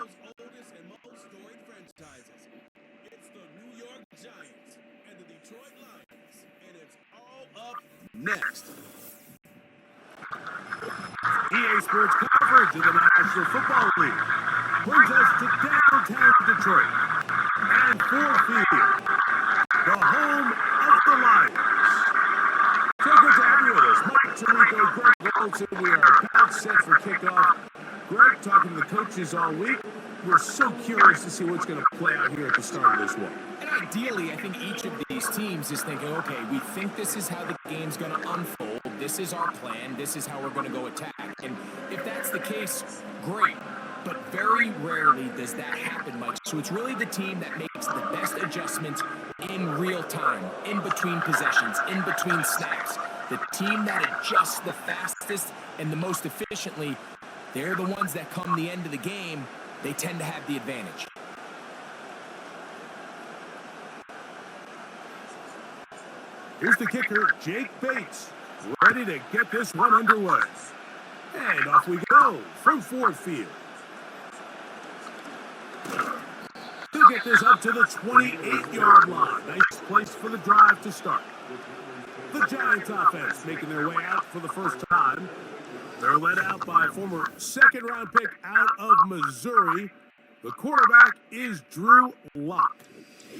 NFL's oldest and most storied franchises. It's the New York Giants and the Detroit Lions, and it's all up next. EA Sports coverage of the National Football League brings us to downtown Detroit and Ford Field, the home of the Lions. So good to have you with us. Mike Tirico, Greg Wilson. We are about set for kickoff. Greg, talking to the coaches all week. We're so curious to see what's going to play out here at the start of this one. And ideally, I think each of these teams is thinking, okay, we think this is how the game's going to unfold. This is our plan. This is how we're going to go attack. And if that's the case, great. But very rarely does that happen, Mike. So it's really the team that makes the best adjustments in real time, in between possessions, in between snaps. The team that adjusts the fastest and the most efficiently, they're the ones that come the end of the game, they tend to have the advantage. Here's the kicker, Jake Bates, ready to get this one underway. And off we go from Ford Field. To get this up to the 28-yard line. Nice place for the drive to start. The Giants offense making their way out for the first time. They're led out by former second-round pick out of Missouri. The quarterback is Drew Lock.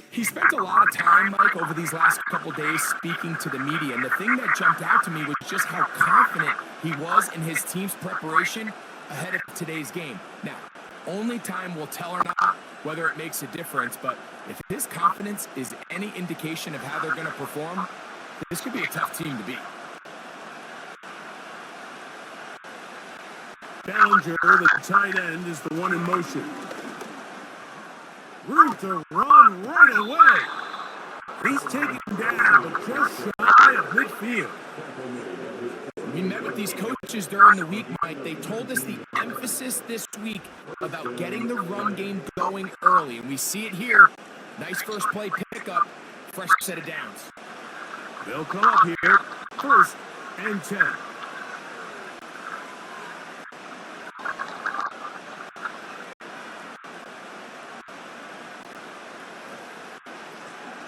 He spent a lot of time, Mike, over these last couple days speaking to the media, and the thing that jumped out to me was just how confident he was in his team's preparation ahead of today's game. Now, only time will tell or not whether it makes a difference, but if his confidence is any indication of how they're going to perform, this could be a tough team to beat. Bellinger, the tight end, is the one in motion. Room to run right away. He's taken down, but just shy of midfield. We met with these coaches during the week, Mike. They told us the emphasis this week about getting the run game going early, and we see it here. Nice first play pickup, fresh set of downs. They'll come up here, 1st and 10.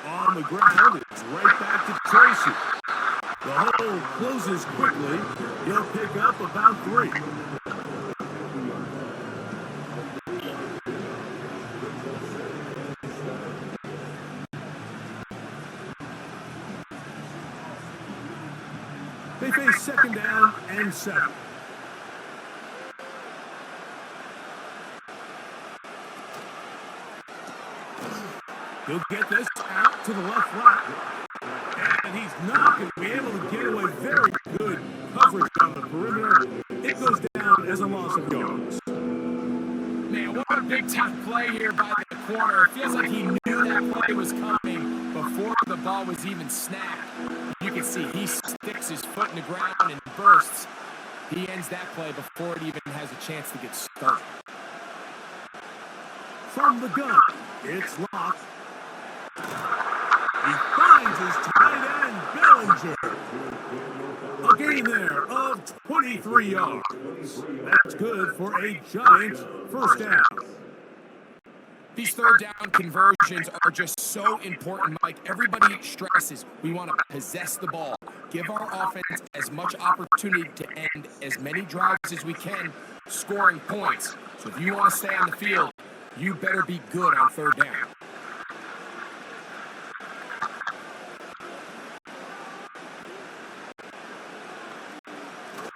On the ground, it's right back to Tracy. The hole closes quickly. He'll pick up about 3. They face 2nd down and 7. He'll get this out to the left flat. And he's not going to be able to get away. Very good coverage on the perimeter. It goes down as a loss of yards. Man, what a big-time play here by the corner. It feels like he knew that play was coming before the ball was even snapped. You can see he sticks his foot in the ground and bursts. He ends that play before it even has a chance to get started. From the gun, it's Lock. He finds his tight end, Bellinger. A gain there of 23 yards. That's good for a Giants first down. These 3rd down conversions are just so important, Mike. Everybody stresses we want to possess the ball, give our offense as much opportunity to end as many drives as we can, scoring points. So if you want to stay on the field, you better be good on 3rd down.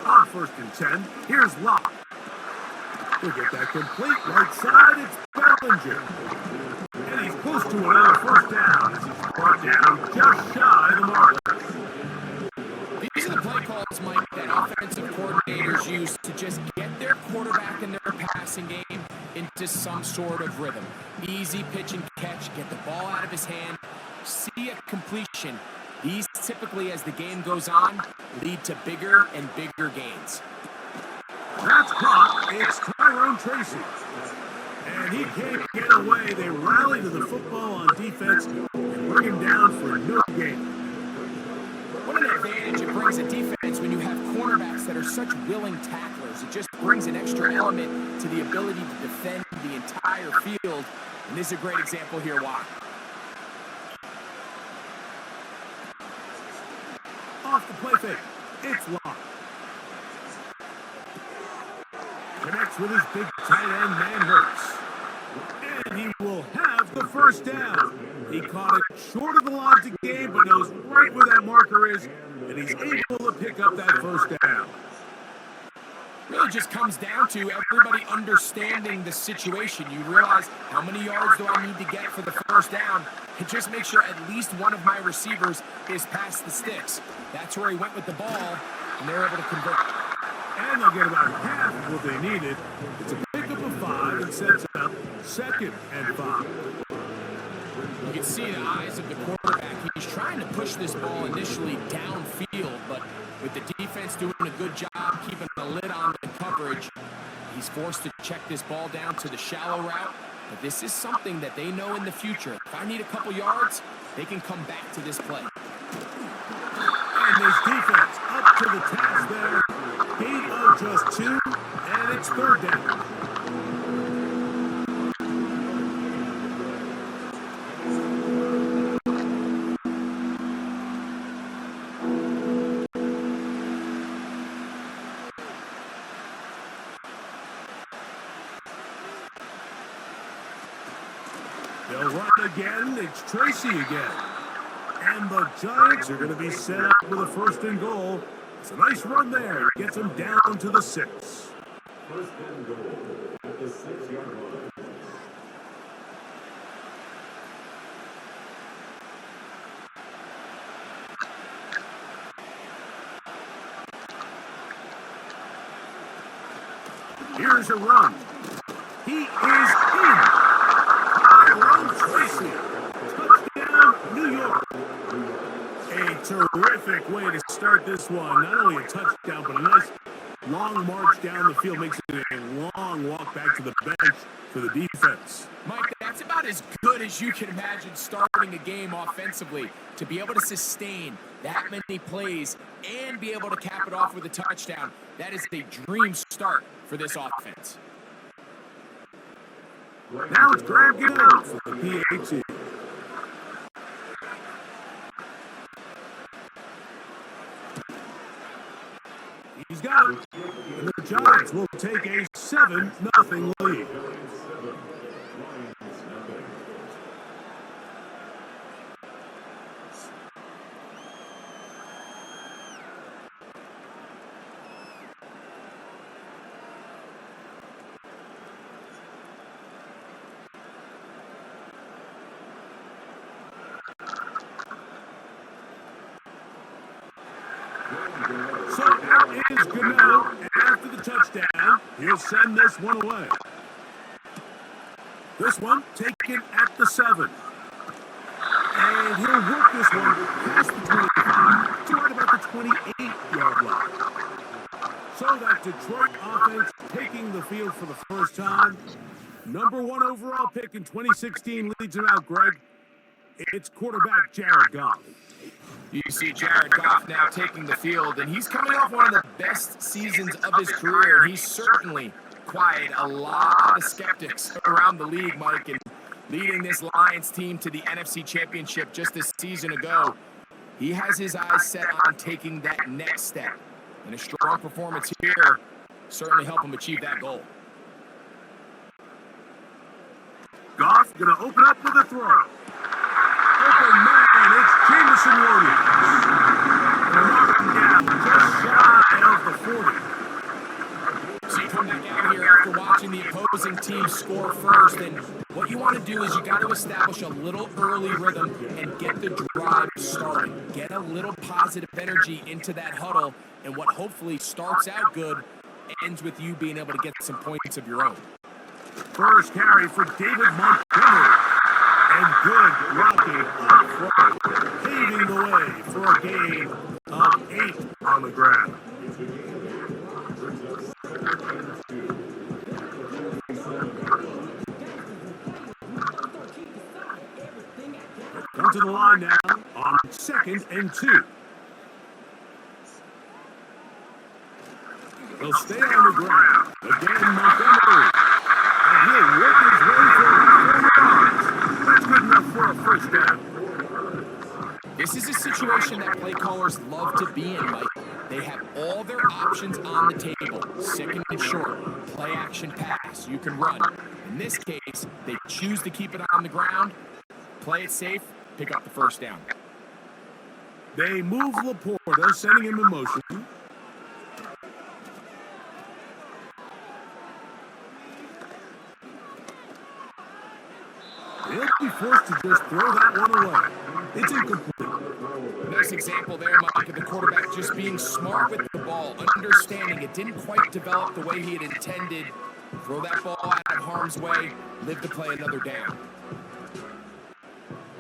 On 1st and 10, here's Lock. He'll get that complete right side. It's Bellinger. And he's close to another 1st down as he's brought down just shy of the mark. These are the play calls, Mike, that offensive coordinators use to just get their quarterback and their passing game into some sort of rhythm. Easy pitch and catch, get the ball out of his hand, see a completion. These typically, as the game goes on, lead to bigger and bigger gains. That's caught. It's Tyrone Tracy. And he can't get away. They rally to the football on defense and bring him down for no gain. What an advantage it brings a defense when you have cornerbacks that are such willing tacklers. It just brings an extra element to the ability to defend the entire field, and this is a great example here why. Off the play fake. It's locked. Connects with his big tight end, man Hurts. And he will have the first down. He caught it short of the line to gain, but knows right where that marker is, and he's able to pick up that first down. Really just comes down to everybody understanding the situation. You realize how many yards do I need to get for the first down, and just make sure at least one of my receivers is past the sticks. That's where he went with the ball, and they're able to convert. And they'll get about half of what they needed. It's a pickup of 5 and sets up 2nd and 5. You can see the eyes of the quarterback. He's trying to push this ball initially downfield, but with the defense doing a good job keeping a lid on the coverage, he's forced to check this ball down to the shallow route. But this is something that they know in the future. If I need a couple yards, they can come back to this play. And this defense up to the task there. Gain of just 2, and it's 3rd down. They'll run again. It's Tracy again. And the Giants are going to be set up with a 1st and goal. It's a nice run there. Gets them down to the 6. 1st and goal at the 6-yard line. Here's a run. He is in. Tyrone Tracy. Touchdown, New York. A terrific way to start this one. Not only a touchdown, but a nice long march down the field. Makes it a long walk back to the bench for the defense. Mike, that's about as good as you can imagine starting a game offensively. To be able to sustain that many plays and be able to cap it off with a touchdown, that is a dream start for this offense. Now it's Greg Gano for the PAT. He's got it. And the Giants will take a 7-0 lead. So out is Gano, and after the touchdown, he'll send this one away. This one taken at the 7. And he'll work this one past the 25 to right about the 28-yard line. So that Detroit offense taking the field for the first time. Number 1 overall pick in 2016 leads him out, Greg. It's quarterback Jared Goff. You see Jared Goff now taking the field, and he's coming off one of the best seasons of his career. He's certainly quieted a lot of skeptics around the league, Mike, and leading this Lions team to the NFC Championship just a season ago. He has his eyes set on taking that next step, and a strong performance here certainly help him achieve that goal. Goff gonna open up with a throw. Open man, it's Jameson Williams. Knocking down just shy of the 40. So you come back out here after watching the opposing team score first, and what you want to do is you got to establish a little early rhythm and get the drive started. Get a little positive energy into that huddle, and what hopefully starts out good ends with you being able to get some points of your own. First carry for David Montgomery. And good blocking up front, paving the way for a gain of 8 on the ground. Come to the line now on 2nd and 2. They'll stay on the ground. Again, Montgomery. And he'll work situation that play callers love to be in, Mike. They have all their options on the table. Second and short, play action pass, you can run. In this case, they choose to keep it on the ground, play it safe, pick up the first down. They move Laporta, sending him in motion. He'll be forced to just throw that one away. It's incomplete. Nice example there, Mike, of the quarterback just being smart with the ball, understanding it didn't quite develop the way he had intended. Throw that ball out of harm's way, live to play another down.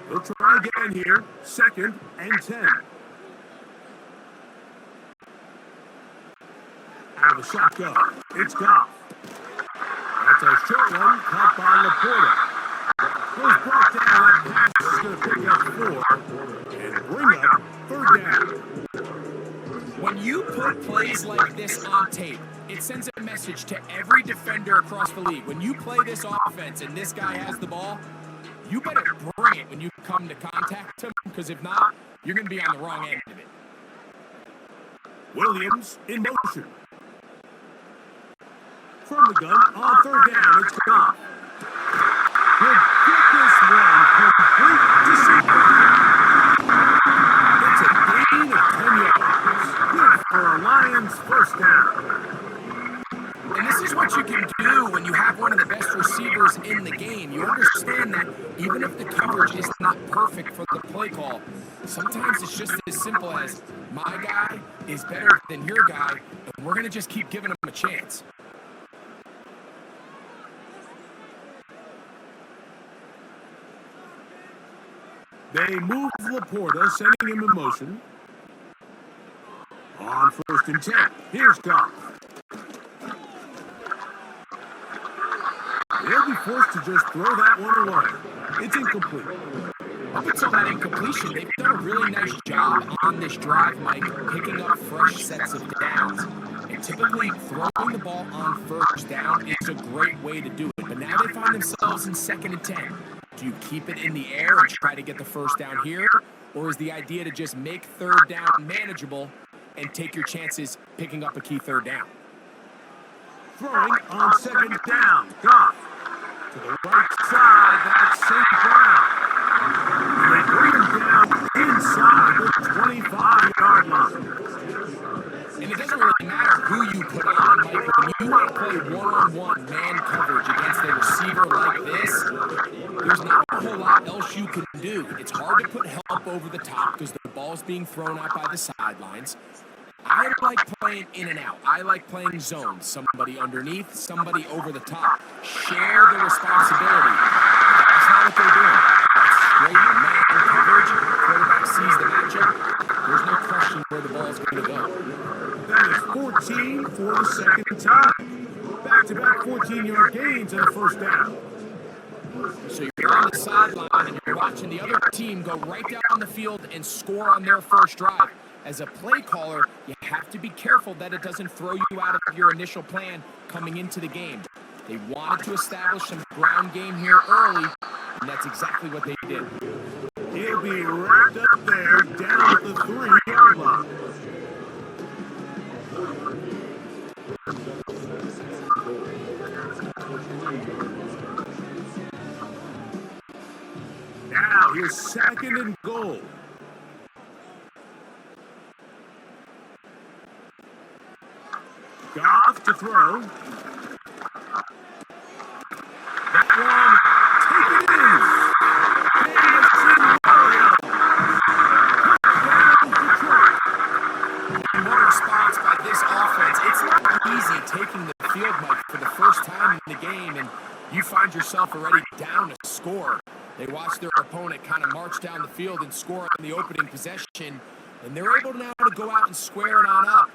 He'll try again here, 2nd and 10. Out of the shotgun, it's Goff. That's a short one, caught by Laporta. Goes brought down, that pass is going to pick up 4 and bring up 3rd down. When you put plays like this on tape, it sends a message to every defender across the league. When you play this offense and this guy has the ball, you better bring it when you come to contact him, because if not, you're going to be on the wrong end of it. Williams in motion. From the gun, on 3rd down, it's Goff. He'll get this one complete to safety. It's a gain of 10 yards. Good for a Lions first down. And this is what you can do when you have one of the best receivers in the game. You understand that even if the coverage is not perfect for the play call, sometimes it's just as simple as, my guy is better than your guy, and we're going to just keep giving him a chance. They move Laporta, sending him in motion. On 1st and 10, here's Goff. They'll be forced to just throw that one away. It's incomplete. Up until that incompletion, they've done a really nice job on this drive, Mike, picking up fresh sets of downs. And typically, throwing the ball on 1st down is a great way to do it. But now they find themselves in 2nd and 10. Do you keep it in the air and try to get the first down here? Or is the idea to just make 3rd down manageable and take your chances picking up a key 3rd down? Throwing on 2nd down, Goff. To the right side, that's St. Brown. They bring him down inside the 25-yard line. And it doesn't really matter who you put on, Mike. When you want to play one-on-one man coverage against a receiver like this, there's not a whole lot else you can do. It's hard to put help over the top because the ball's being thrown out by the sidelines. I like playing in and out. I like playing zones. Somebody underneath, somebody over the top. Share the responsibility. But that's not what they're doing. That's straight man coverage. Quarterback sees the matchup. There's no question where the ball's going to go. That is 14 for the 2nd time. Back-to-back 14-yard gains and a first down. So you're on the sideline and you're watching the other team go right down the field and score on their first drive. As a play caller, you have to be careful that it doesn't throw you out of your initial plan coming into the game. They wanted to establish some ground game here early, and that's exactly what they did. He'll be wrapped up there down at the 3-yard line. Now here's 2nd and goal. Goff to throw. That one, take it in. And what a response by this offense. It's not easy taking the field, Mike, for the first time in the game, and you find yourself already down a score. They watch their opponent kind of march down the field and score on the opening possession, and they're able now to go out and square it on up.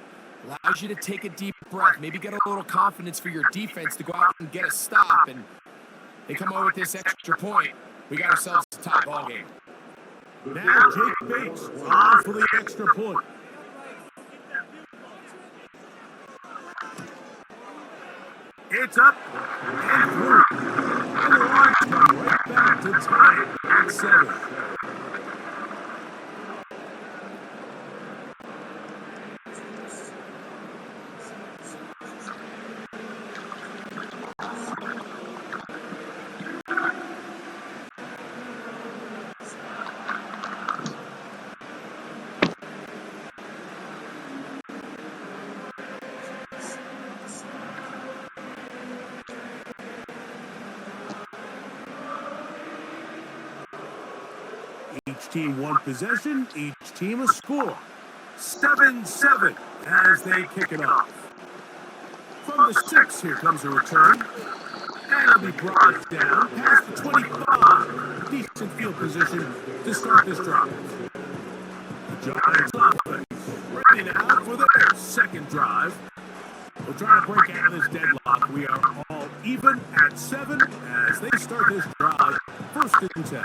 Allows you to take a deep breath, maybe get a little confidence for your defense to go out and get a stop, and they come over with this extra point. We got ourselves a tie ball game. Now Jake Bates on for the extra point. It's up and through. And the Lions come right back to tie it at 7. Each team one possession, each team a score. 7-7 as they kick it off. From the 6, here comes a return. And it'll be brought down past the 25. Decent field position to start this drive. The Giants offense ready now for their second drive. We'll try to break out of this deadlock. We are all even at 7 as they start this drive. 1st and 10.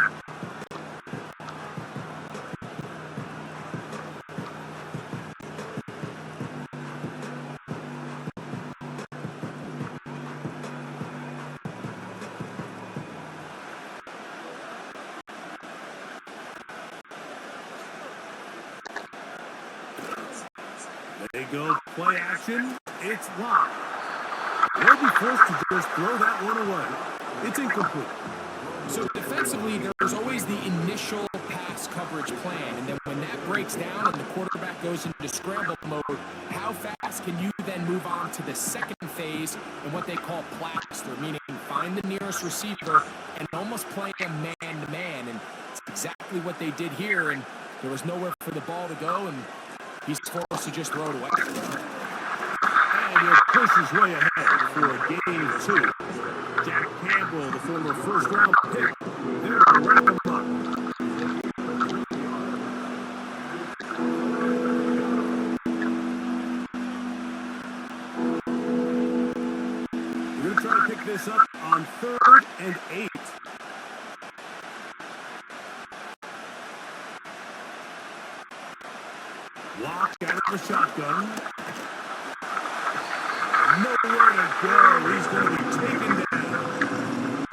They go play action. It's locked. They'll be forced to just throw that one away. It's incomplete. So defensively, there's always the initial pass coverage plan, and then when that breaks down and the quarterback goes into scramble mode, how fast can you then move on to the second phase in what they call plaster, meaning find the nearest receiver and almost play them man-to-man, and it's exactly what they did here, and there was nowhere for the ball to go, and he's forced to just throw it away. And he'll push his way ahead for game 2. Jack Campbell, the former first-round pick, there to wrap him up. We're going to try to pick this up on 3rd and 8. Lock out of the shotgun. Nowhere to go. He's going to be taken down.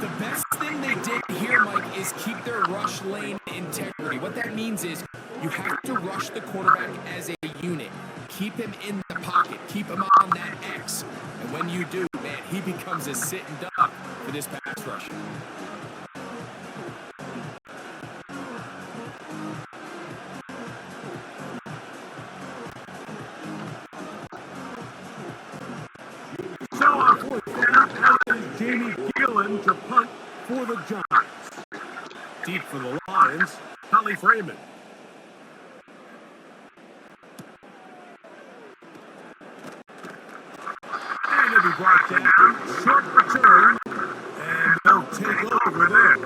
The best thing they did here, Mike, is keep their rush lane integrity. What that means is you have to rush the quarterback as a unit. Keep him in the pocket. Keep him on that X. And when you do, man, he becomes a sitting duck for this pass rush. Jamie Gillen to punt for the Giants. Deep for the Lions, Holly Freeman. And it'll be brought down. Short return. And they'll take over there.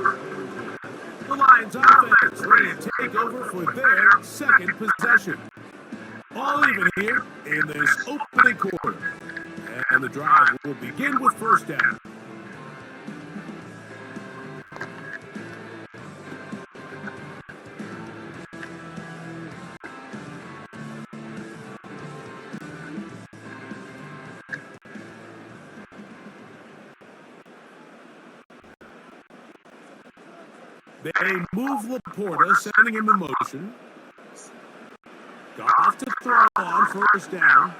The Lions offense ready to take over for their second possession. All even here in this opening quarter. And the drive will begin with 1st down. They move Laporta, sending him in motion. Goff to throw on 1st down.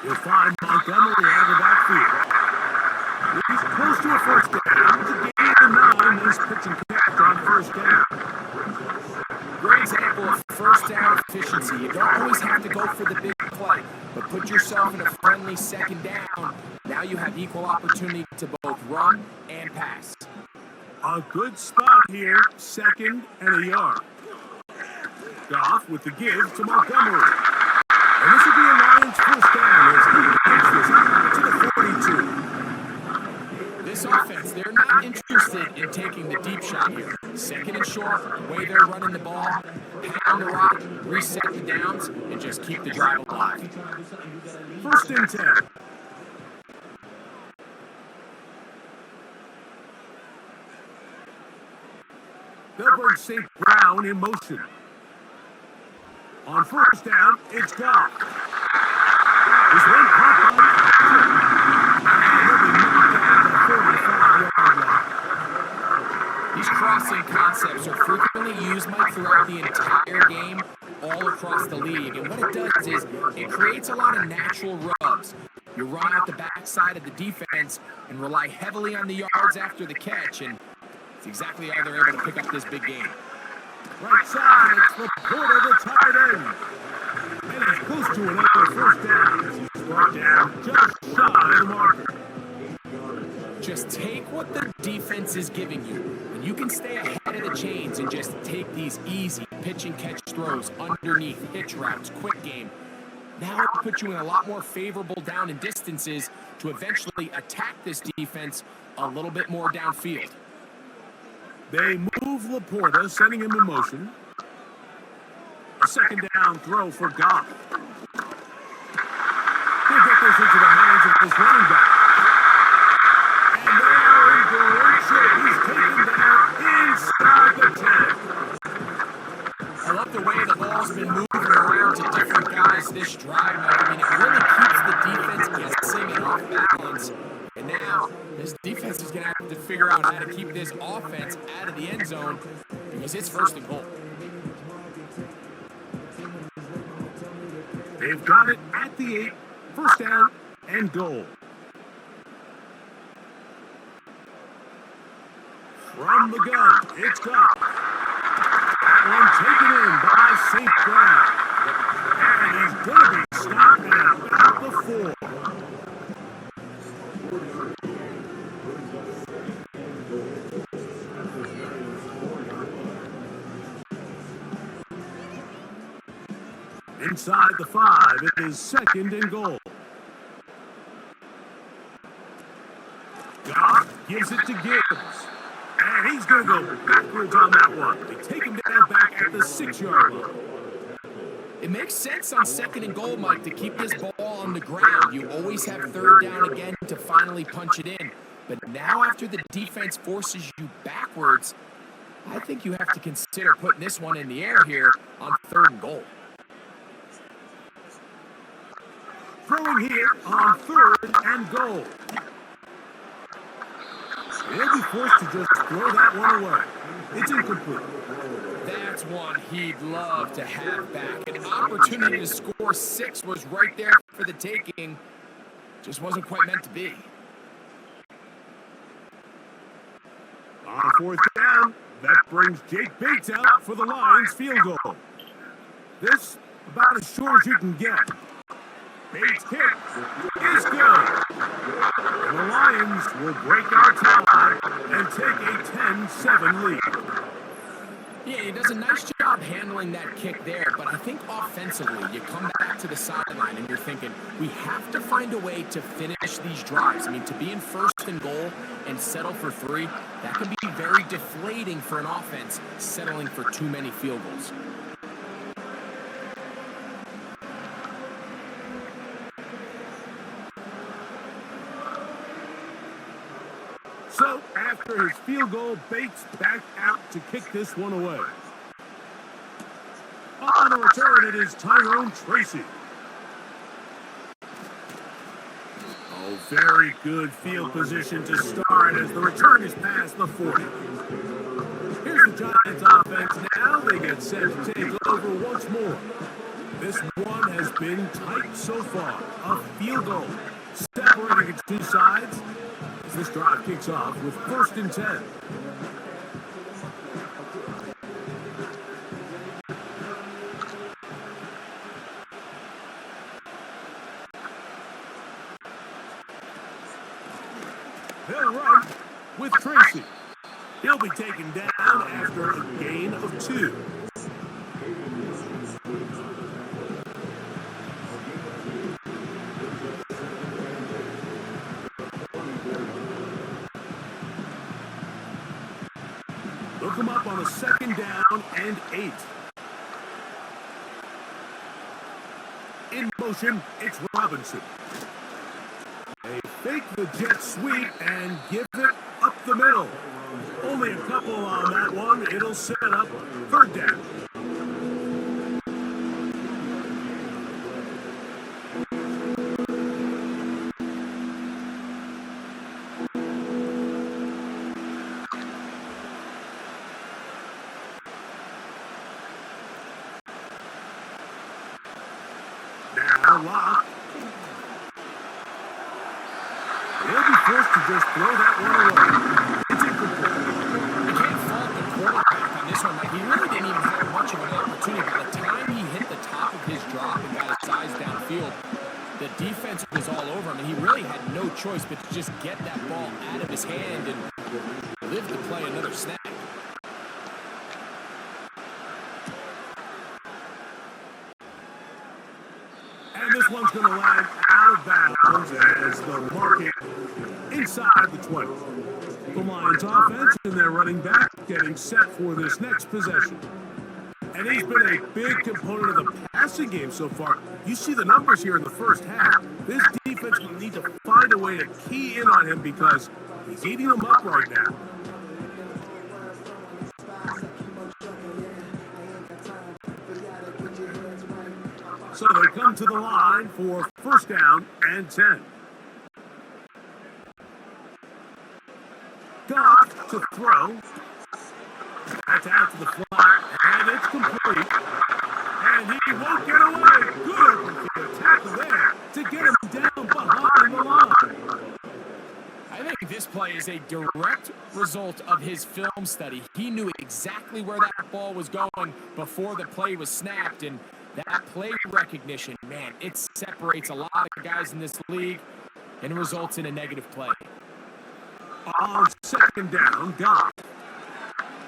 You'll find Montgomery out of the backfield. He's close to a 1st down. It's a gain of 9. Nice pitch and catch on 1st down. Great example of 1st down efficiency. You don't always have to go for the big play, but put yourself in a friendly 2nd down. Now you have equal opportunity to both run and pass. A good spot here, 2nd and a yard. Goff with the give to Montgomery. And this will be a Lions 1st down as he gets this out to the 42. This offense, they're not interested in taking the deep shot here. 2nd and short, the way they're running the ball, pound the rock, reset the downs, and just keep the drive alive. 1st and 10. They'll bring St. Brown in motion. On 1st down, it's Goff. He's one caught by These crossing concepts are frequently used, Mike, throughout the entire game, all across the league. And what it does is it creates a lot of natural rubs. You run out the backside of the defense and rely heavily on the yards after the catch, and it's exactly how they're able to pick up this big game. Right side, it's Laporta, the tight end. And he's close to another 1st down. He's brought down just shy of the marker. Just take what the defense is giving you. And you can stay ahead of the chains and just take these easy pitch and catch throws underneath, hitch routes, quick game. Now it puts you in a lot more favorable down and distances to eventually attack this defense a little bit more downfield. They move Laporta, sending him in motion. A second down throw for Goff. He'll get this into the hands of his running back. And now in great shape, he's taken down inside the 10. I love the way the ball's been moving around to different guys this drive. I mean, it really keeps the defense guessing and off balance. And now, this defense is going to have to figure out how to keep this offense out of the end zone because it's first and goal. They've got it at the 8, first down and goal. From the gun, it's Goff. That one taken in by St. Brown. And he's going to be stopped at about the 4. Inside the 5, it is second and goal. Goff gives it to Gibbs. And he's going to go backwards on that one. They take him down back at the 6-yard line. It makes sense on second and goal, Mike, to keep this ball on the ground. You always have third down again to finally punch it in. But now after the defense forces you backwards, I think you have to consider putting this one in the air here on third and goal. Throwing here on third and goal. He'll be forced to just throw that one away. It's incomplete. That's one he'd love to have back. An opportunity to score 6 was right there for the taking. Just wasn't quite meant to be. On fourth down, that brings Jake Bates out for the Lions field goal. This about as short as you can get. Bates' kick is good. And the Lions will break our tie and take a 10-7 lead. Yeah, he does a nice job handling that kick there, but I think offensively, you come back to the sideline and you're thinking, we have to find a way to finish these drives. I mean, to be in first and goal and settle for 3, that can be very deflating for an offense settling for too many field goals. So, after his field goal, Bates back out to kick this one away. On the return, it is Tyrone Tracy. Oh, very good field position to start as the return is past the 40. Here's the Giants offense now. They get set to take over once more. This one has been tight so far. A field goal separating its two sides. This drive kicks off with first and 10. They'll run with Tracy. He'll be taken down after a gain of 2. Look him up on a second down and 8. In motion, it's Robinson. They fake the jet sweep and give it up the middle. Only a couple on that one. It'll set up third down. Now Locke. He'll be forced to just throw that one away. It's incomplete. You can't fault the quarterback on this one. Like, he really didn't even have much of an opportunity. By the time he hit the top of his drop and got his eyes downfield, the defense was all over him, and he really had no choice but to just get that ball out of his hand and live to play another snap. And this one's going to land out of bounds as the market inside the 20. The Lions offense and their running back getting set for this next possession. And he's been a big component of the passing game so far. You see the numbers here in the first half. This defense will need to find a way to key in on him because he's eating them up right now. So they come to the line for first down and 10. Goff to throw. That's out to the flat, and it's complete. And he won't get away. Good open field tackle there to get him down behind the line. I think this play is a direct result of his film study. He knew exactly where that ball was going before the play was snapped, and that play recognition, man, it separates a lot of guys in this league and results in a negative play. On second down, Goff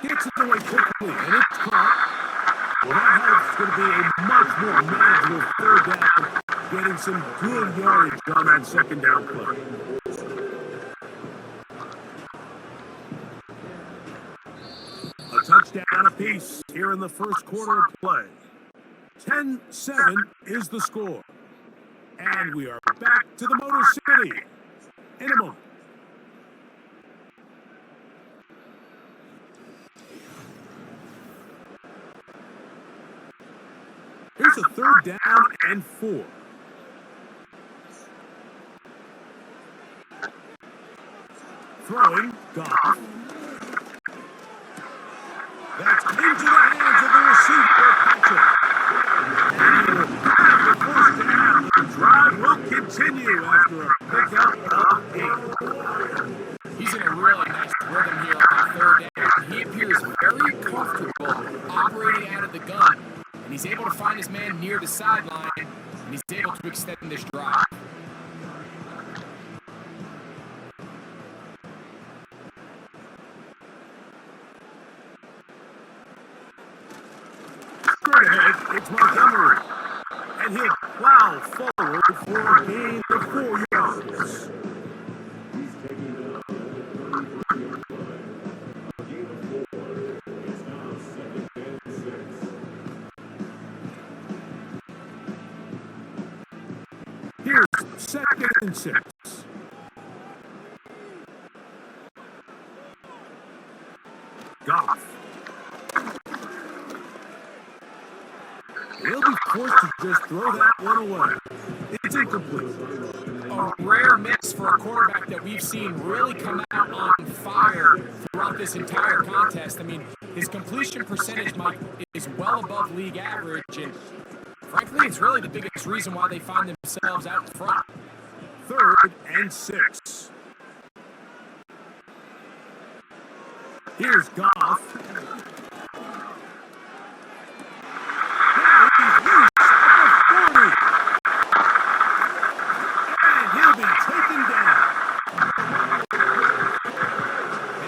gets it away quickly, and it's caught. Well, that helps. It's going to be a much more manageable third down, getting some good yardage on that second down play. A touchdown apiece here in the first quarter of play. 10-7 is the score. And we are back to the Motor City in a moment. Here's a third down and 4. Throwing, Goff. That's into the hands of the receiver, Patrick. And he will have the first down. The drive will continue after a pickup of 8. He's in a really nice rhythm here on third down. He appears very comfortable operating out of the gun. And he's able to find his man near the sideline, and he's able to extend this drive. Straight ahead, it's Montgomery. And he'll plow forward for a gain of 4 yards. Here's second and 6. Goff. He'll be forced to just throw that one away. It's incomplete. A rare miss for a quarterback that we've seen really come out on fire throughout this entire contest. I mean, his completion percentage, Mike, is well above league average, and frankly, it's really the biggest reason why they find themselves out front. Third and 6. Here's Goff. Now he's loose at the 40. And he'll be taken down.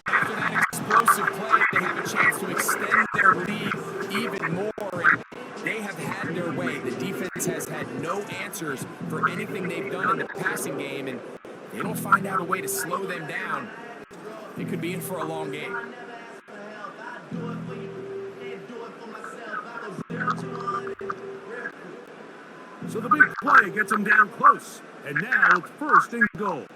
After that explosive play, they have a chance to extend their lead even more, and they have had their way. The defense has had no answers for anything they've done in the passing game, and they don't find out a way to slow them down. They could be in for a long game. So the big play gets him down close. And now it's first and goal.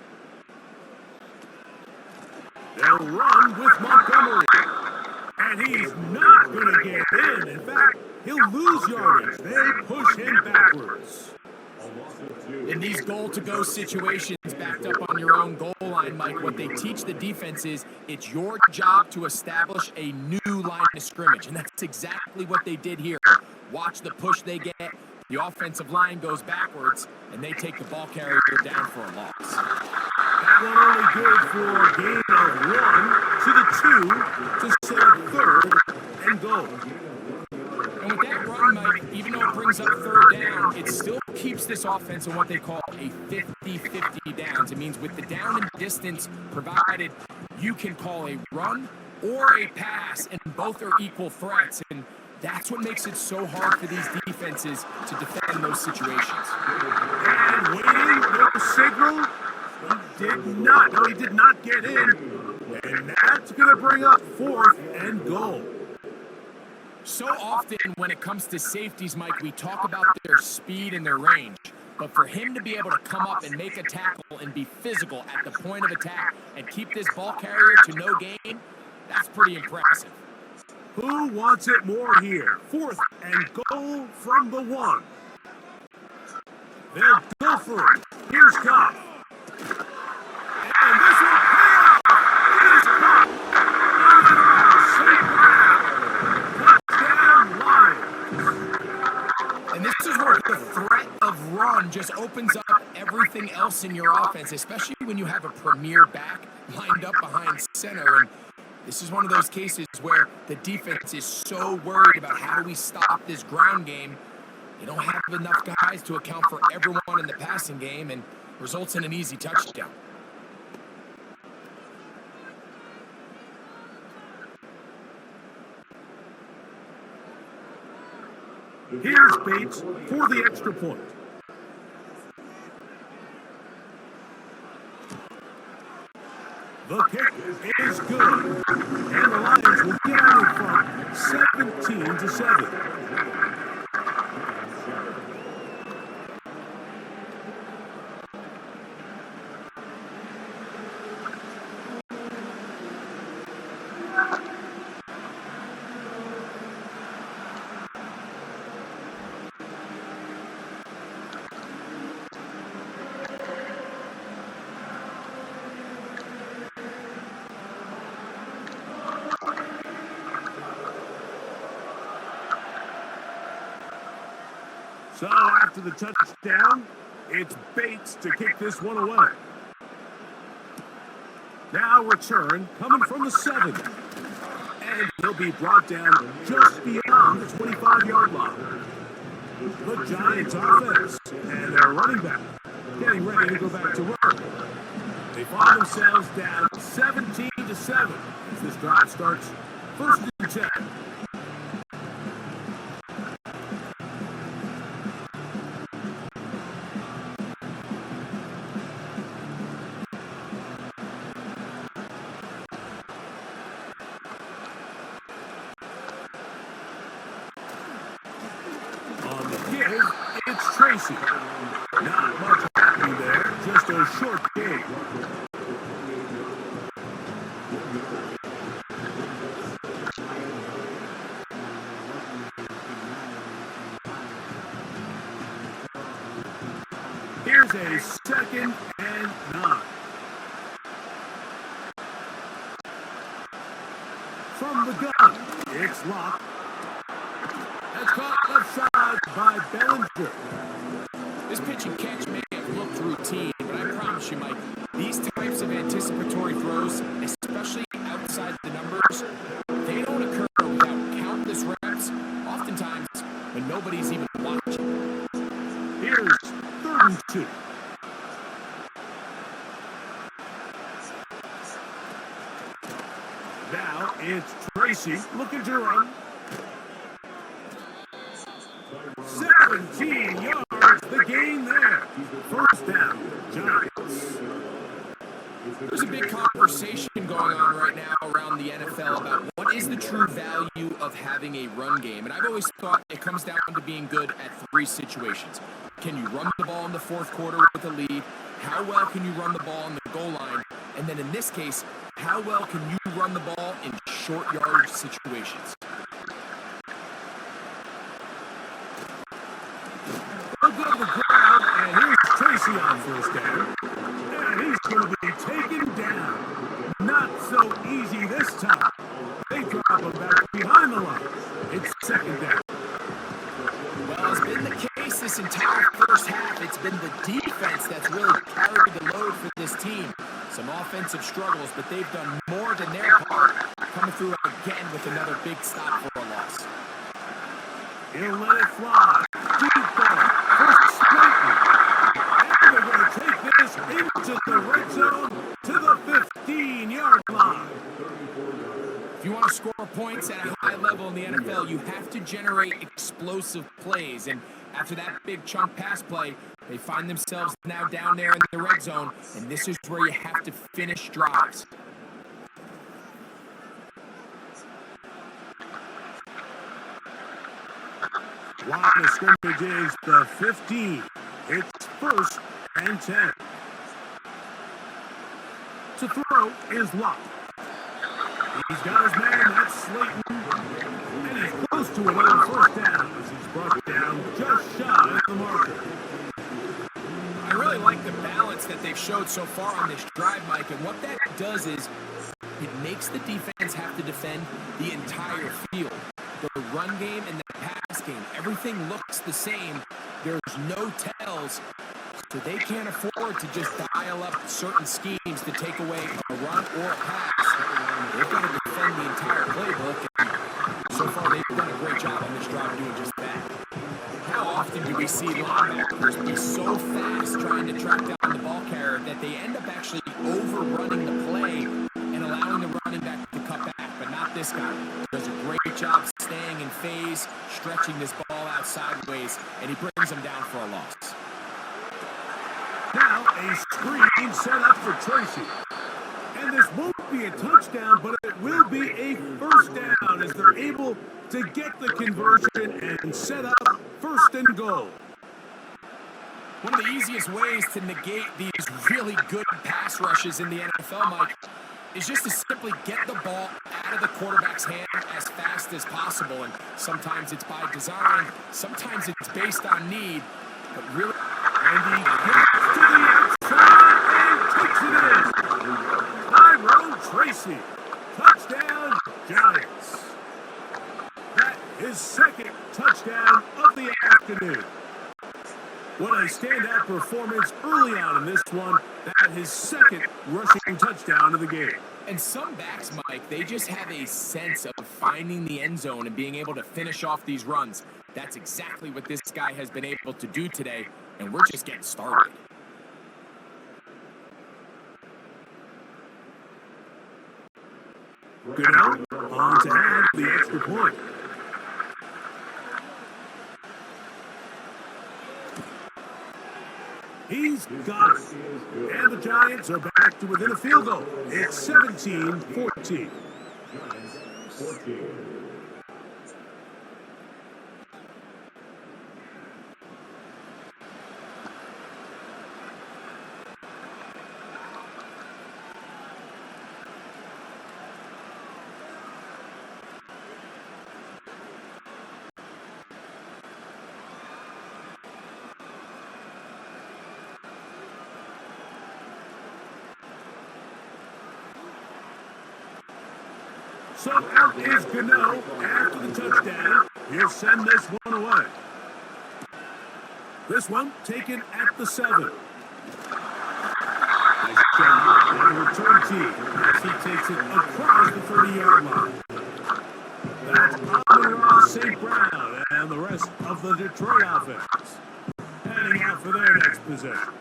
They'll run with Montgomery. And he's not going to get in. In fact, he'll lose yardage. They push him backwards. In these goal-to-go situations backed up on your own goal line, Mike, what they teach the defense is it's your job to establish a new line of scrimmage, and that's exactly what they did here. Watch the push they get. The offensive line goes backwards, and they take the ball carrier down for a loss. That one only good for a gain of 1 to the 2 to set up third and goal. And with that, run, Mike, even though it brings up third down, it still keeps this offense in what they call a 50-50 downs. It means with the down and distance provided, you can call a run or a pass, and both are equal threats. And that's what makes it so hard for these defenses to defend those situations. And waiting, no signal. He did not get in. And that's going to bring up 4th and goal. So often when it comes to safeties, Mike, we talk about their speed and their range. But for him to be able to come up and make a tackle and be physical at the point of attack and keep this ball carrier to no gain, that's pretty impressive. Who wants it more here? 4th and goal from the 1. They'll go for it. Here's Goff. And this will pay off. It is caught. Touchdown Lions. And this is where the threat of run just opens up everything else in your offense, especially when you have a premier back lined up behind center. And this is one of those cases where the defense is so worried about how do we stop this ground game. They don't have enough guys to account for everyone in the passing game, and results in an easy touchdown. Here's Bates for the extra point. The kick is good, and the Lions will get out in front, 17-7. So after the touchdown, it's Bates to kick this one away. Now return coming from the 7. And he'll be brought down just beyond the 25-yard line. The Giants offense and their running back getting ready to go back to work. They find themselves down 17-7 as this drive starts 1st and 10. It's Tracy. Not much happening there, just a short game. Here's a 2nd and 9. From the gun, it's Locke. That's caught left side by Bellinger. This pitch and catch may have looked routine, but I promise you, Mike, these types of anticipatory throws, especially outside the numbers, they don't occur without countless reps, oftentimes when nobody's even watching. Here's 3rd and 2. Now it's Tracy looking to run. 17 yards, the gain there. 1st down, Giants. There's a big conversation going on right now around the NFL about what is the true value of having a run game. And I've always thought it comes down to being good at 3 situations. Can you run the ball in the 4th quarter with a lead? How well can you run the ball on the goal line? And then in this case, how well can you run the ball in short yardage situations? Go to the ground, and here's Tracy on 1st down. And he's going to be taken down. Not so easy this time. They drop him back behind the line. It's 2nd down. Well, it's been the case this entire first half. It's been the defense that's really carried the load for this team. Some offensive struggles, but they've done more than their part, coming through again with another big stop for a loss. He'll let it fly. Deep ball for Slayton. And they're going to take this into the red zone to the 15-yard line. If you want to score points at a high level in the NFL, you have to generate explosive plays. And after that big chunk pass play, they find themselves now down there in the red zone, and this is where you have to finish drives. Line of scrimmage is the 15. It's 1st and 10. To throw is Locke. He's got his man, that's Slayton. And he's close to another first down as he's brought down just shy of the marker. I really like the balance that they've showed so far on this drive, Mike, and what that does is it makes the defense have to defend the entire field. The run game and the pass game, everything looks the same. There's no tells, so they can't afford to just dial up certain schemes to take away a run or a pass. They've got to defend the entire playbook, and so far they've done a great job on this drive doing just that. How often do we see linebackers be so fast trying to track down the ball carrier that they end up actually overrunning the play and allowing the running back to cut back? But not this guy. He does a great job staying in phase, stretching this ball out sideways, and he brings them down for a loss. Now a screen set up for Tracy. And this won't be a touchdown, but it will be a first down as they're able to get the conversion and set up 1st and goal. One of the easiest ways to negate these really good pass rushes in the NFL, Mike, is just to simply get the ball out of the quarterback's hand as fast as possible. And sometimes it's by design, sometimes it's based on need, but really... And he gets to the outside and takes it in. Tyrone Tracy. Touchdown, Giants. That is 2nd touchdown of the afternoon. What a standout performance early on in this one. That his 2nd rushing touchdown of the game. And some backs, Mike, they just have a sense of finding the end zone and being able to finish off these runs. That's exactly what this guy has been able to do today, and we're just getting started. Good out, on to add the extra point. He's got it. And the Giants are back to within a field goal. It's 17-14. So out is Gano after the touchdown. He'll send this one away. This one taken at the 7. Nice job by the return team as he takes it across the 30-yard line. That's Amon-Ra St. Brown and the rest of the Detroit offense heading out for their next possession.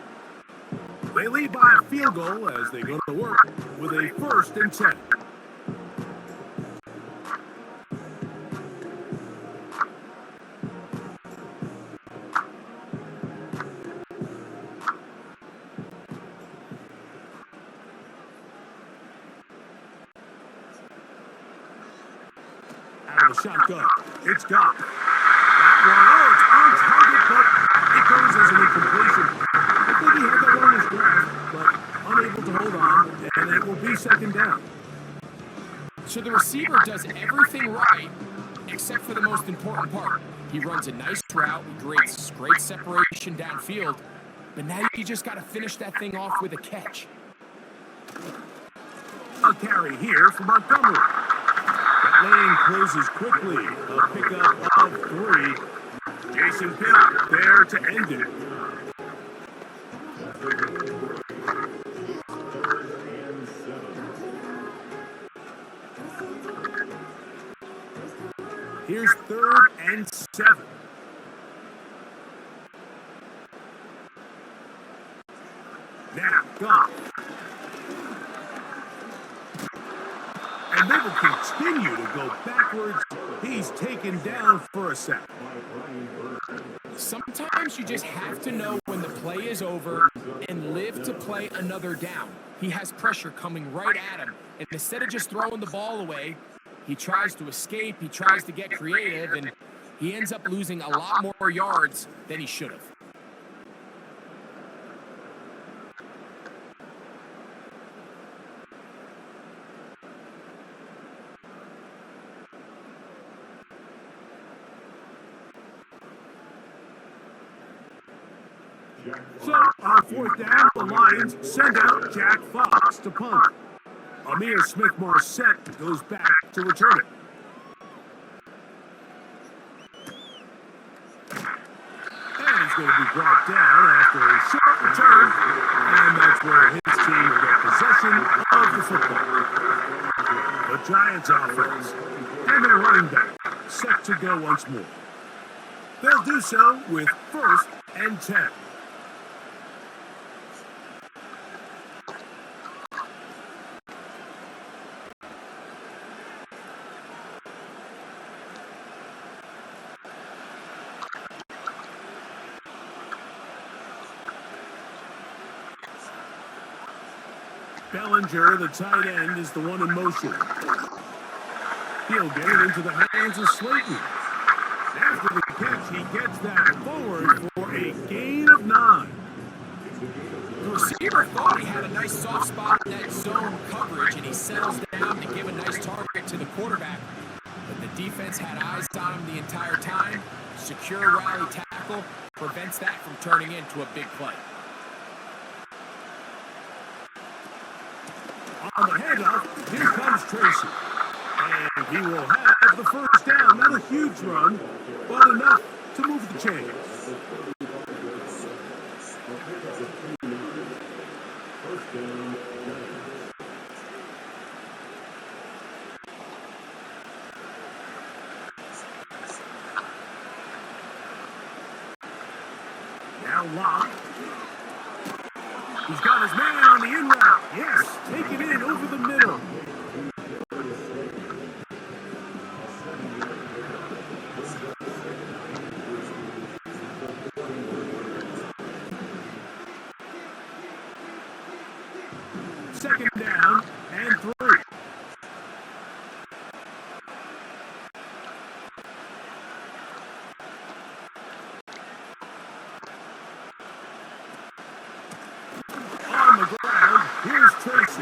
They lead by a field goal as they go to work with a 1st and 10. Out of the shotgun, it's got that one. Oh, it's on target, but it goes as an incompletion. I think he had that one in his grasp, but unable to hold on, and it will be 2nd down. So the receiver does everything right, except for the most important part. He runs a nice route, great separation downfield, but now you just got to finish that thing off with a catch. A carry here for Montgomery. That lane closes quickly. A pickup of 3. Jason Pitt there to end it. Here's 3rd and 7. Now, Goff. And they will continue to go backwards. He's taken down for a sack. Sometimes you just have to know when the play is over and live to play another down. He has pressure coming right at him, and instead of just throwing the ball away, he tries to escape, he tries to get creative, and he ends up losing a lot more yards than he should have. So, on 4th down, the Lions send out Jack Fox to punt. Amir Smith-Marset goes back to return it. And he's going to be brought down after a short return. And that's where his team will get possession of the football. The Giants offense and their running back set to go once more. They'll do so with 1st and 10. Bellinger, the tight end, is the one in motion. He'll get it into the hands of Slayton. After the catch, he gets that forward for a gain of 9. The receiver thought he had a nice soft spot in that zone coverage, and he settles down to give a nice target to the quarterback. But the defense had eyes on him the entire time. Secure rally tackle prevents that from turning into a big play. On the handoff, here comes Tracy. And he will have the 1st down. Not a huge run, but enough to move the chains. Now Locke. He's got his man on the in route. Yes, take it in over the middle. Second down and 3. On the ground, here's Tracy.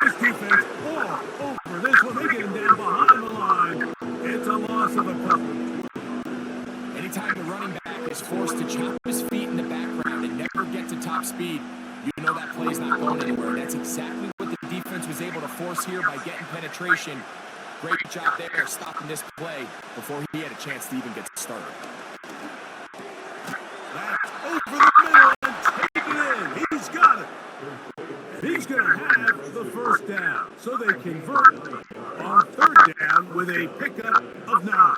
This defense all over this one. They get him down behind the line. It's a loss of a couple. Anytime the running back is forced to chop his feet in the background and never get to top speed, you know that play's not going anywhere. That's exactly what the defense was able to force here by getting penetration. Great job there stopping this play before he had a chance to even get started. That's over the middle and take it in. He's got it. And he's going to have the 1st down. So they convert on 3rd down with a pickup of 9.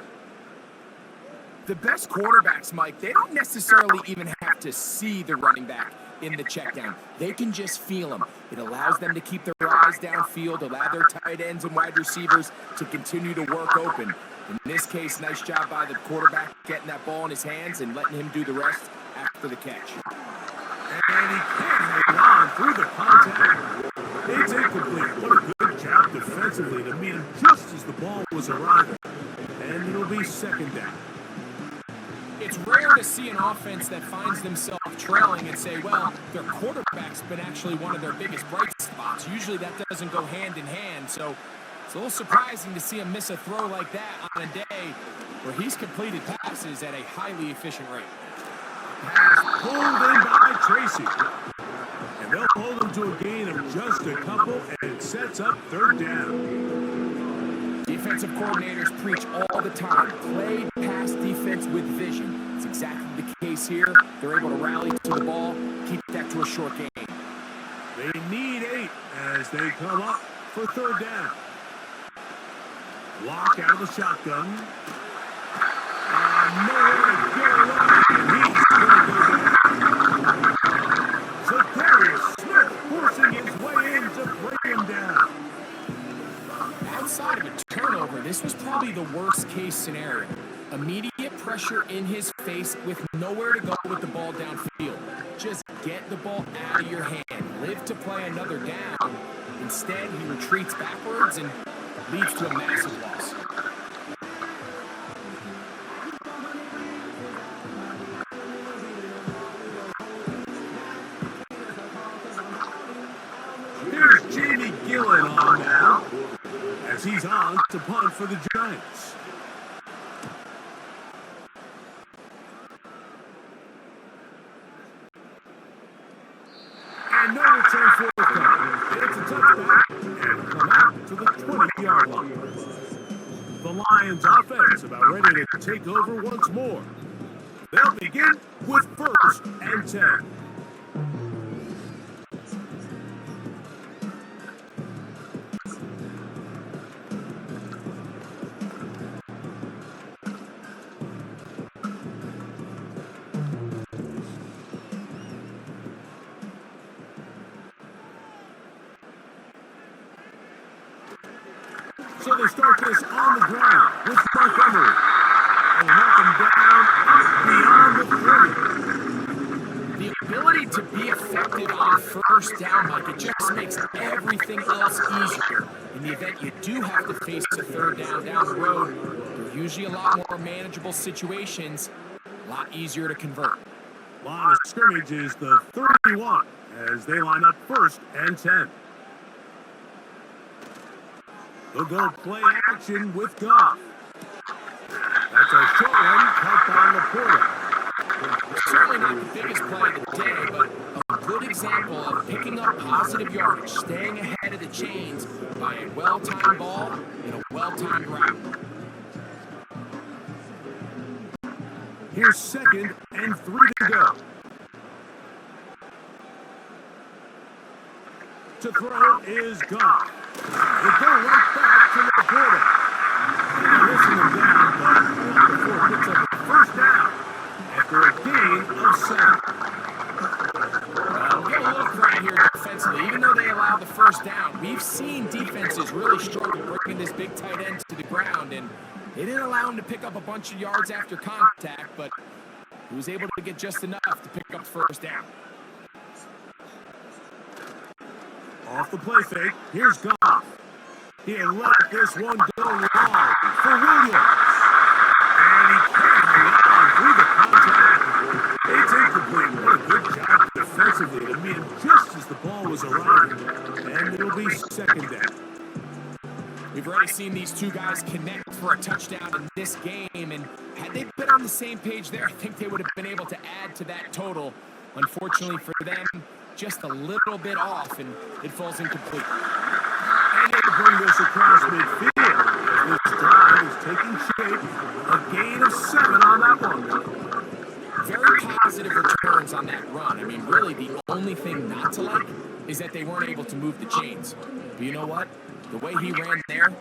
The best quarterbacks, Mike, they don't necessarily even have to see the running back in the check down. They can just feel him. It allows them to keep their eyes downfield, allow their tight ends and wide receivers to continue to work open. In this case, nice job by the quarterback getting that ball in his hands and letting him do the rest after the catch. And he can't hang on through the contact. It's incomplete. What a good job defensively to meet him just as the ball was arriving. And it'll be 2nd down. It's rare to see an offense that finds themselves trailing and say, well, their quarterback's been actually one of their biggest bright spots. Usually that doesn't go hand in hand, so it's a little surprising to see him miss a throw like that on a day where he's completed passes at a highly efficient rate. Pass pulled in by Tracy. And they'll hold him to a gain of just a couple, and it sets up 3rd down. Defensive coordinators preach all the time, play pass defense with vision. It's exactly the case here. They're able to rally to the ball, keep that to a short game. They need 8 as they come up for 3rd down. Block out of the shotgun. Nowhere to go. And he's going to go down. Zadarius Smith forcing his way in to bring him down. Outside of a turnover, this was probably the worst case scenario. Immediate pressure in his face with nowhere to go with the ball downfield. Just get the ball out of your hand. Live to play another down. Instead, he retreats backwards and leads to a massive loss. Here's Jamie Gillen on now, as he's on to punt for the Giants. And no return forthcoming. It's a touchback and come out to the 20-yard line. The Lions offense about ready to take over once more. They'll begin with 1st and 10. So they start this on the ground with Montgomery. And knock him down beyond the 30. The ability to be effective on 1st down, Mike, it just makes everything else easier. In the event you do have to face a 3rd down the road, they're usually a lot more manageable situations, a lot easier to convert. Line of scrimmage is the 31 as they line up 1st and 10. They'll go play action with Goff. That's a short one, caught by Laporta. Certainly not the biggest play of the day, but a good example of picking up positive yardage, staying ahead of the chains by a well-timed ball and a well-timed route. Here's 2nd and 3 to go. To throw is Goff. They go right back to Laporta. They're missing him down, but before picks up a 1st down after a gain of 7. We'll get a look right here defensively. Even though they allowed the 1st down, we've seen defenses really struggle bringing this big tight end to the ground, and they didn't allow him to pick up a bunch of yards after contact, but he was able to get just enough to pick up 1st down. Off the play fake, here's Goff. He had let this one go long for Williams. And he can't hang on through the contact. It's incomplete. What a good job defensively to meet him just as the ball was arriving. And it'll be 2nd down. We've already seen these two guys connect for a touchdown in this game, and had they been on the same page there, I think they would have been able to add to that total. Unfortunately for them, just a little bit off, and it falls incomplete. And they bring this across midfield as this drive is taking shape. A gain of 7 on that one. Very positive returns on that run. I mean, really, the only thing not to like is that they weren't able to move the chains. But you know what? The way he ran there,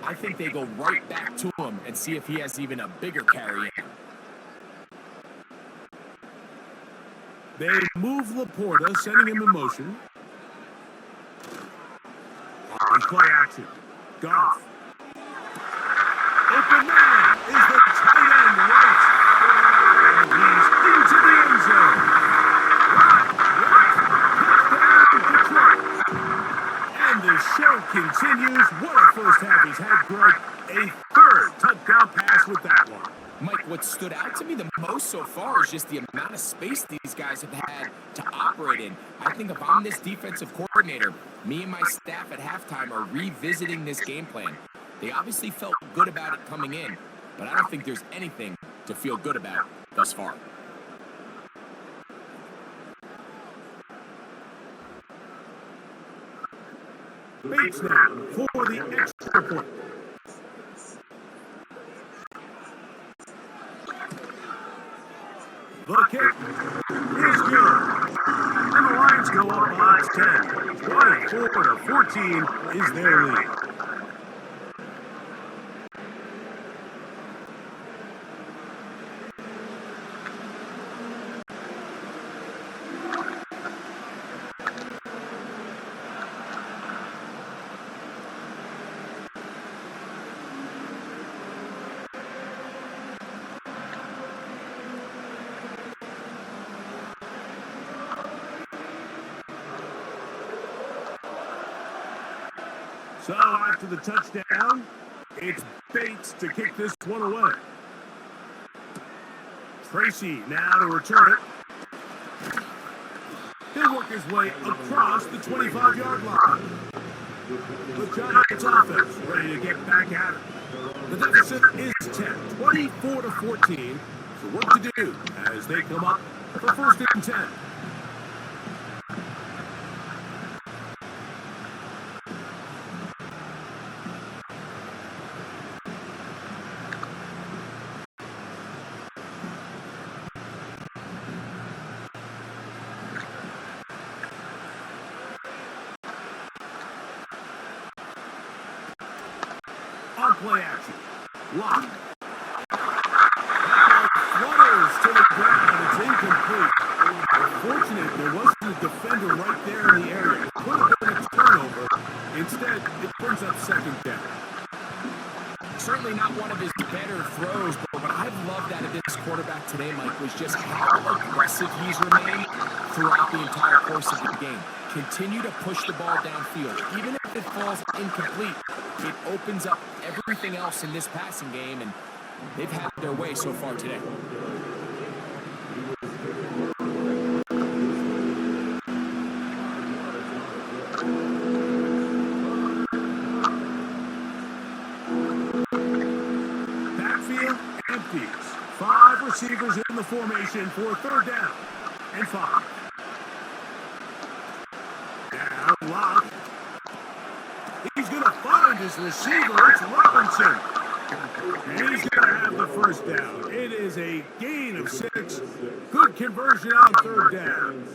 I think they go right back to him and see if he has even a bigger carry in. They move Laporta, sending him in motion. On play action. Goff. Open man is the tight end right. And he's into the end zone. Touchdown, Detroit. And the show continues. What a 1st half he's had, Greg. A 3rd touchdown pass with that one. Mike, what stood out to me the most so far is just the amount of space these guys have had to operate in. I think if I'm this defensive coordinator, me and my staff at halftime are revisiting this game plan. They obviously felt good about it coming in, but I don't think there's anything to feel good about thus far. Bates now for the extra point. The kick is good. And the Lions go up by 10. 24-14 is their lead. So after the touchdown, it's Bates to kick this one away. Tracy now to return it. He'll work his way across the 25-yard line. The Giants offense ready to get back at it. The deficit is 10, 24-14. So work to do as they come up for 1st and 10. On play action. Lock. Flutters to the ground. It's incomplete. Unfortunate, there wasn't a defender right there in the area. It could have been a turnover. Instead, it brings up 2nd down. Certainly not one of his better throws, but what I've loved out of this quarterback today, Mike, was just how aggressive he's remained throughout the entire course of the game. Continue to push the ball downfield. Even if it falls incomplete, it opens up everything else in this passing game, and they've had their way so far today. Backfield empties. 5 receivers in the formation for 3rd down and 5. Now Lock. He's going to find his receiver. It's Robinson. And he's going to have the 1st down. It is a gain of 6. Good conversion on 3rd down.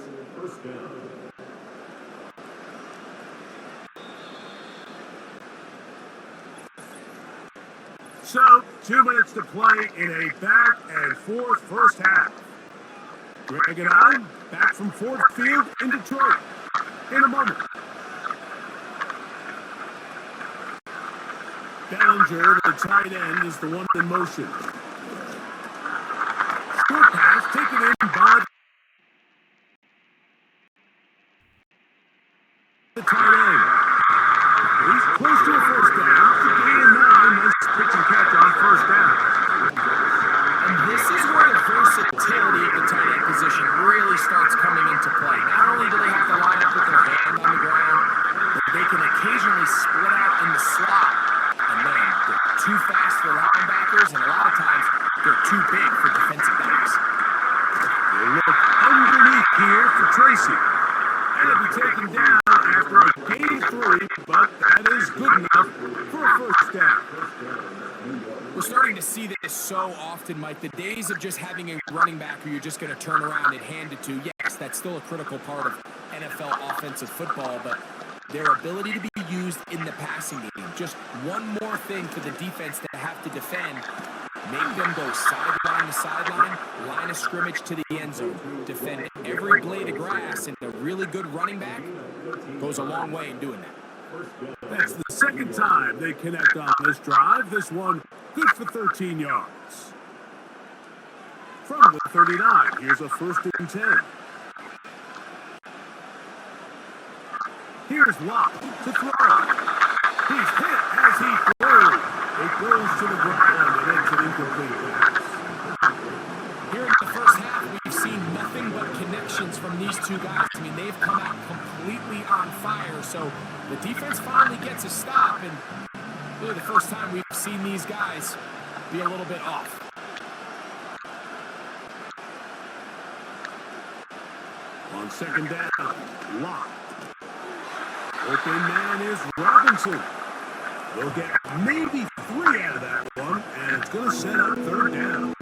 So, 2 minutes to play in a back and forth first half. Greg and I, back from Ford Field in Detroit in a moment. Bellinger, the tight end, is the one in motion. Short pass taken in by the tight end. He's close to a 1st down. It's a gain of 9. Nice pitch and catch on 1st down. And this is where the versatility at the tight end position really starts coming into play. Not only do they have to line up with their hand on the ground, but they can occasionally split out in the slot. And then they're too fast for linebackers, and a lot of times they're too big for defensive backs. They look underneath here for Tracy. And he'll be taken down after a gain of 3, but that is good enough for a 1st down. We're starting to see this so often, Mike. The days of just having a running back who you're just going to turn around and hand it to, yes, that's still a critical part of NFL offensive football, but their ability to be used in the passing game. Just one more thing for the defense to have to defend. Make them go sideline to sideline, line of scrimmage to the end zone. Defend every blade of grass, and a really good running back goes a long way in doing that. That's the 2nd time they connect on this drive. This one good for 13 yards. From the 39, here's a 1st and 10. Here's Locke to throw. He's hit as he throws. It goes to the ground and it's an incomplete pass. Here in the first half, we've seen nothing but connections from these two guys. I mean, they've come out completely on fire, so the defense finally gets a stop, and really the first time we've seen these guys be a little bit off. On 2nd down, Locke. Open man is Robinson. They'll get maybe 3 out of that one, and it's going to set up 3rd down.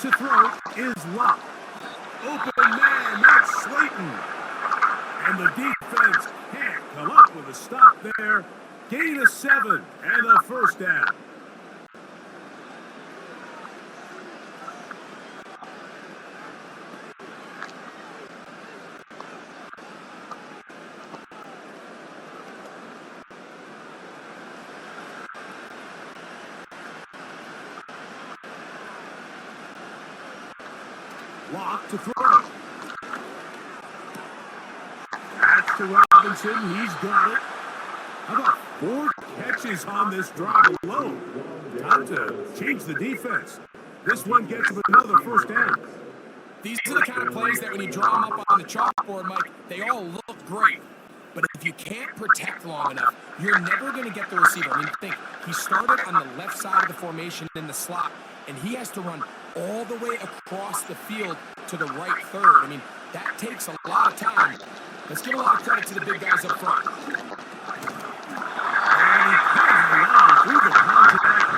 To throw is Locke. Open man, that's Slayton. And the defense can't come up with a stop there. Gain of 7 and a 1st down. 1 Locke to throw. That's to Robinson. He's got it. How about 4 catches on this drive alone? Time to change the defense. This one gets him another first down. These are the kind of plays that when you draw them up on the chalkboard, Mike, they all look great. But if you can't protect long enough, you're never going to get the receiver. I mean, think, he started on the left side of the formation in the slot, and he has to run all the way across the field to the right third. I mean, that takes a lot of time. Let's give a lot of credit to the big guys up front. And he comes along through the contact.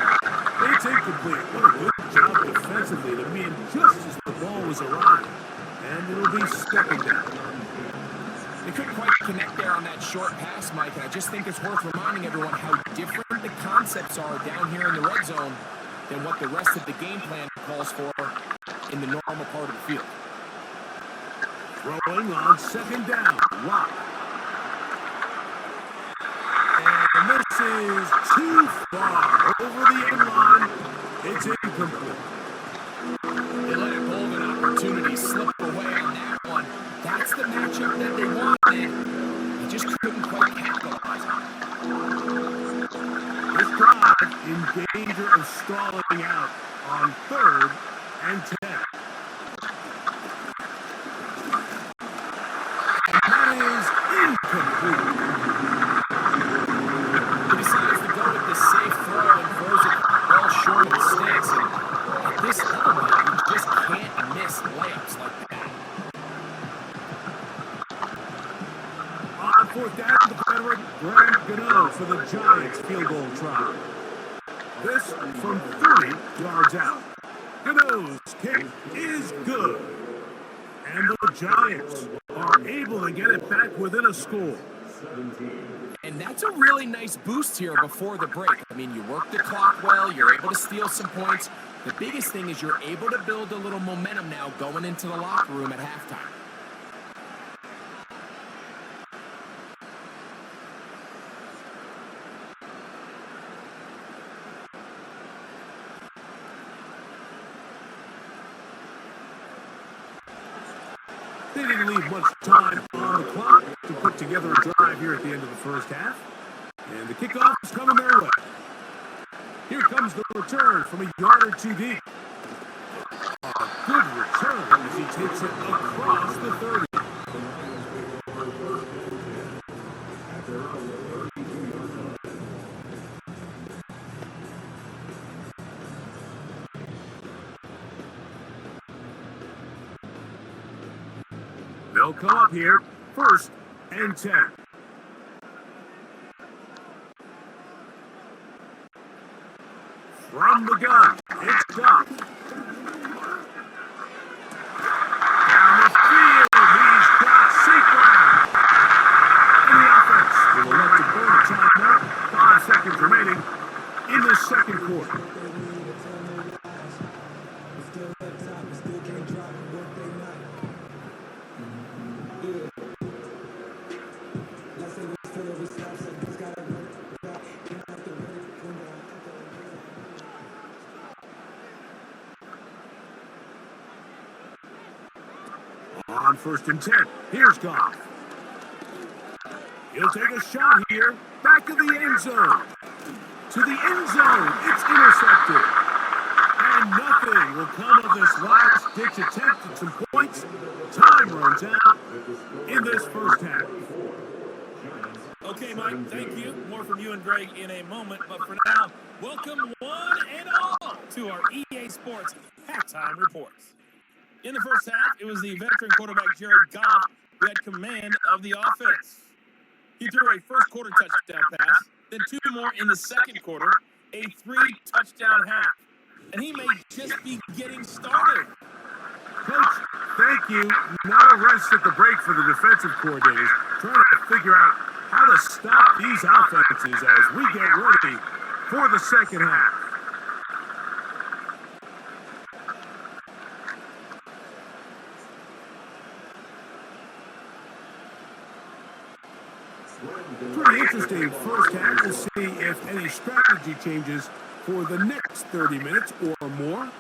It's incomplete. What a good job defensively to mean just as the ball was arriving. And it'll be second down. They couldn't quite connect there on that short pass, Mike, and I just think it's worth reminding everyone how different the concepts are down here in the red zone than what the rest of the game plan calls for in the normal part of the field. Throwing on second down. Locke. And this is too far over the end line. It's incomplete. They let a golden opportunity slip away on that one. That's the matchup that they wanted. They just couldn't quite capitalize on it. This drive in danger of stalling out on 3rd and 10. And that is incomplete. He decides to go with this safe throw and throws it well short of the sticks. And at this level, you just can't miss layups like that. On 4th down, the veteran Grant Gano for the Giants field goal try. This from 30 yards out. Gano's kick is good. And the Giants are able to get it back within a score. And that's a really nice boost here before the break. I mean, you work the clock well, you're able to steal some points. The biggest thing is you're able to build a little momentum now going into the locker room at halftime. They didn't leave much time on the clock to put together a drive here at the end of the first half. And the kickoff is coming their way. Here comes the return from a yard or 2 deep. A good return as he takes it across the 30. They'll come up here, 1st and 10. From the gun, it's Goff. Down the field, he's got Saquon. And the offense will elect to burn a timeout. 5 seconds remaining in the second quarter. On 1st and 10, here's Goff. He'll take a shot here, back of the end zone. To the end zone, it's intercepted. And nothing will come of this last-ditch attempt at some points. Time runs out in this first half. Okay, Mike, thank you. More from you and Greg in a moment. But for now, welcome one and all to our EA Sports Halftime Reports. In the first half, it was the veteran quarterback Jared Goff who had command of the offense. He threw a first quarter touchdown pass, then 2 more in the second quarter, a 3-touchdown half. And he may just be getting started. Coach, thank you. Not a rest at the break for the defensive coordinators, trying to figure out how to stop these offenses as we get ready for the second half. Pretty interesting first half. We'll see if any strategy changes for the next 30 minutes or more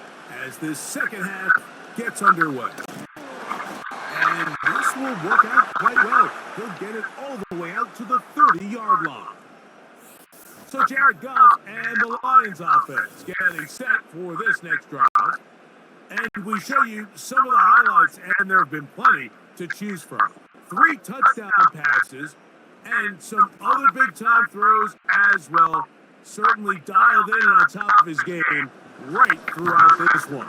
as this second half gets underway. will work out quite well. He'll get it all the way out to the 30-yard line. So Jared Goff and the Lions offense getting set for this next drive. And we show you some of the highlights, and there have been plenty to choose from. 3 touchdown passes and some other big-time throws as well. Certainly dialed in and on top of his game right throughout this one.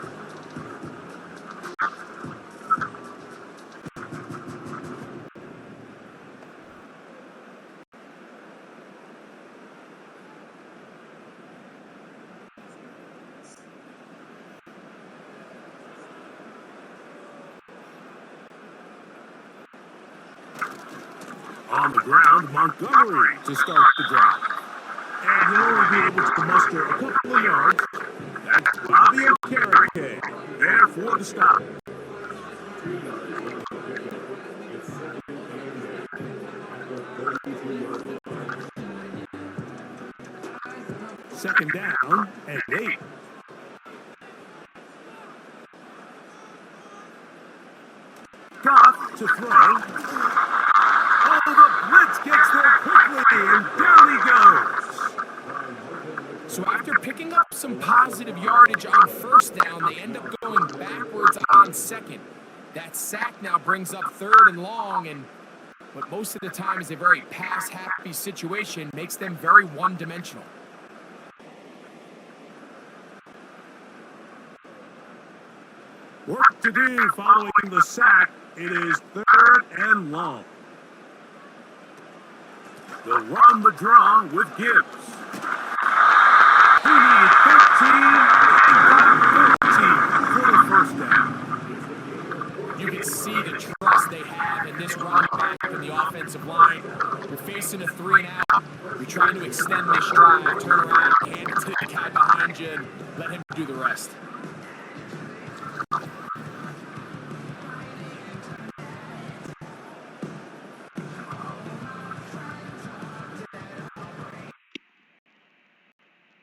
On the ground, Montgomery to start the drive. And he'll only be able to muster a couple of yards. That's Bobby Okereke there for the stop. Second down and 8. Goff to throw. Oh, the blitz gets there quickly, and down he goes. So after picking up some positive yardage on first down, they end up going backwards on second. That sack now brings up 3rd and long, and what most of the time is a very pass-happy situation makes them very one-dimensional. Work to do following the sack. It is 3rd and long. They'll run the draw with Gibbs. He needed 13 and got 13 for the first down. You can see the trust they have in this running back in the offensive line. You're facing a 3 and out. You're trying to extend this drive, turn around, hand it to the guy behind you, and let him do the rest.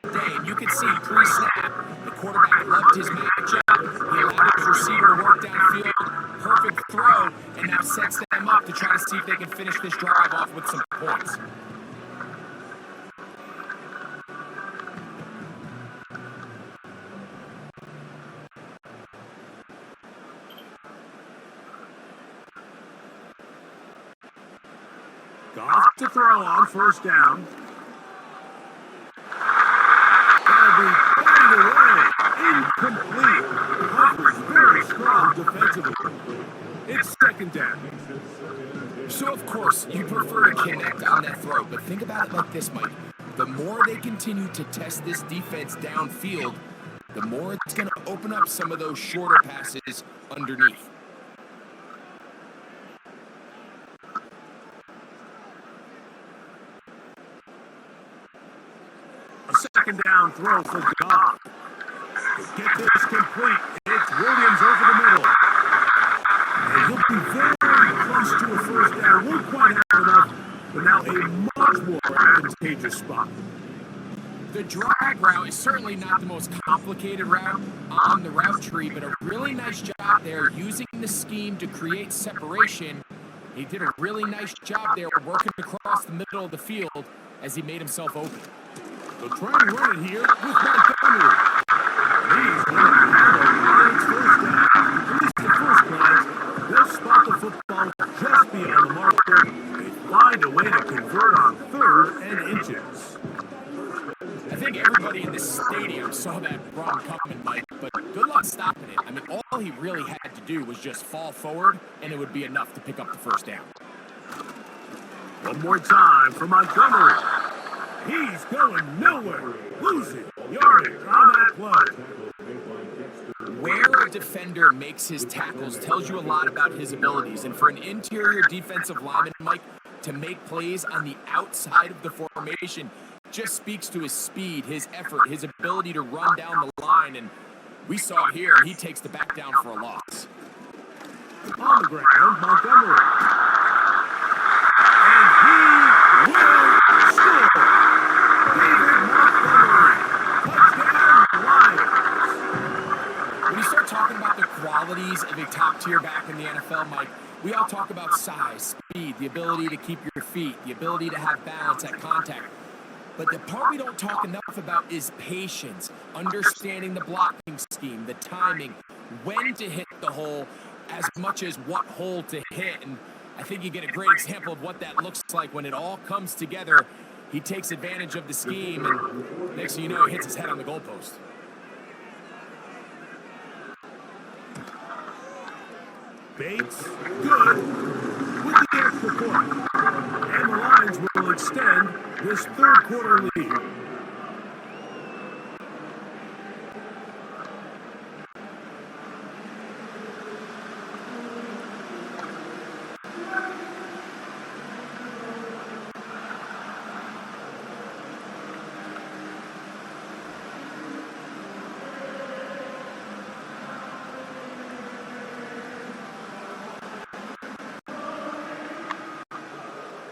And you can see pre-snap, the quarterback loved his matchup. He allowed his receiver to work downfield. Perfect throw, and now sets them up to try to see if they can finish this drive off with some points. Goff to throw on first down. That'll be batted away. Incomplete. Coverage very strong defensively. It's second down. So, of course, you prefer to connect on that throw, but think about it like this, Mike. The more they continue to test this defense downfield, the more it's going to open up some of those shorter passes underneath. A second down throw for Goff. To get this complete, it's Williams over the middle. And he'll be very close to a first down. Won't quite have enough, but now a much more advantageous spot. The drag route is certainly not the most complicated route on the route tree, but a really nice job there using the scheme to create separation. He did a really nice job there working across the middle of the field as he made himself open. They'll try and run it here with Montgomery. He's going to have a Lions first down. At least the first glance, they'll spot the football just beyond the marker. They find a way to convert on 3rd and inches. I think everybody in this stadium saw that run coming, Mike, but good luck stopping it. I mean, all he really had to do was just fall forward, and it would be enough to pick up the first down. One more time for Montgomery. He's going nowhere. Losing yardage on that play. Where a defender makes his tackles tells you a lot about his abilities. And for an interior defensive lineman, Mike, to make plays on the outside of the formation just speaks to his speed, his effort, his ability to run down the line. And we saw here, he takes the back down for a loss. On the ground, Montgomery. And he will score. David Montgomery. Touchdown, Lions. When you start talking about the qualities of a top-tier back in the NFL, Mike, We all talk about size, speed, the ability to keep your feet, the ability to have balance at contact. But the part we don't talk enough about is patience, understanding the blocking scheme, the timing, when to hit the hole, as much as what hole to hit. And I think you get a great example of what that looks like when it all comes together. He takes advantage of the scheme, and next thing you know, he hits his head on the goalpost. Bates, good, with the extra point. And the Lions will extend this third quarter lead.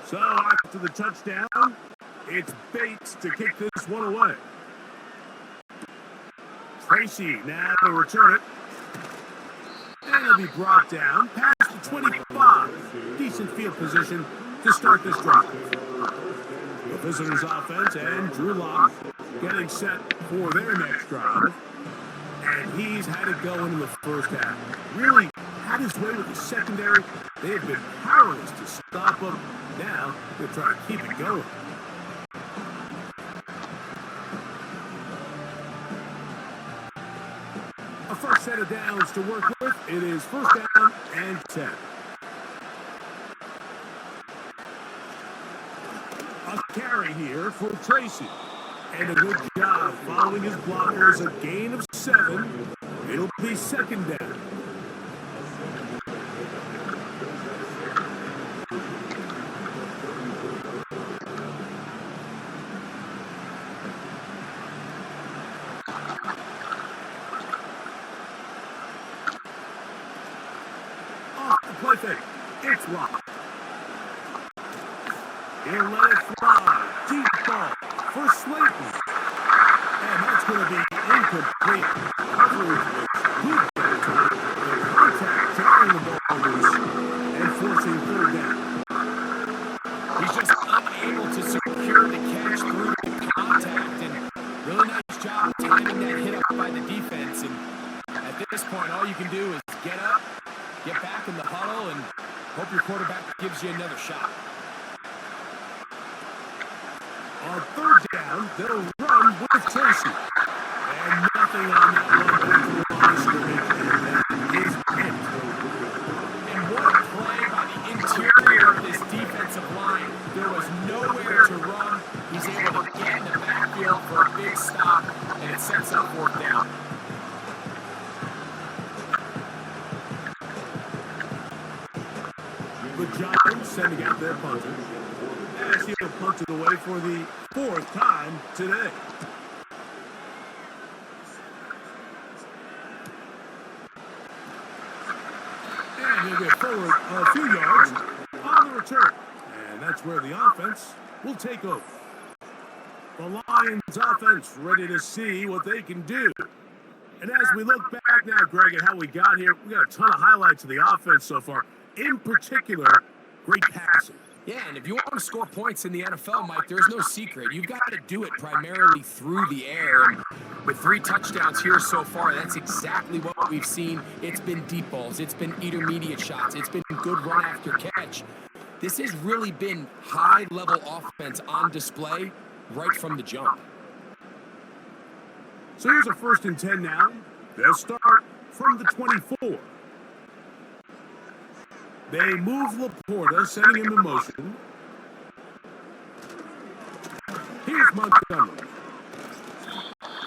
So after the touchdown, it's Bates to kick this one away. Tracy now to return it. And it'll be brought down past the 25. Decent field position to start this drive. The visitors' offense and Drew Lock getting set for their next drive. And he's had it going in the first half. Really had his way with the secondary. They have been powerless to stop him. Now they're trying to keep it going. A first set of downs to work with. It is first down and 10. A carry here for Tracy. And a good job following his blockers. A gain of 7. It'll be second down. Play fake. It's Lock. He'll let it fly. Deep ball for Slayton. And that's going to be incomplete. Coverage good that time. The contact tearing the ball loose and forcing third down. He's just unable to secure the catch through the contact, and really nice job timing that hit up by the defense. And at this point, all you can do is get up, get back in the huddle, and hope your quarterback gives you another shot. On third down, they'll run with Tracy. And nothing on that run back to the line scrimmage, and that is it. And what a play by the interior of this defensive line. There was nowhere to run. He's able to get in the backfield for a big stop, and it sets up fourth down. The Giants sending out their punter. As he'll punt it away for the fourth time today. And he'll get forward a few yards on the return. And that's where the offense will take over. The Lions offense ready to see what they can do. And as we look back now, Greg, at how we got here, we got a ton of highlights of the offense so far. In particular, great passing. Yeah, and if you want to score points in the NFL, Mike, there's no secret. You've got to do it primarily through the air. And with 3 touchdowns here so far, that's exactly what we've seen. It's been deep balls. It's been intermediate shots. It's been good run after catch. This has really been high-level offense on display right from the jump. So here's a 1st and 10 now. They'll start from the 24. They move Laporta, sending him in motion. Here's Montgomery.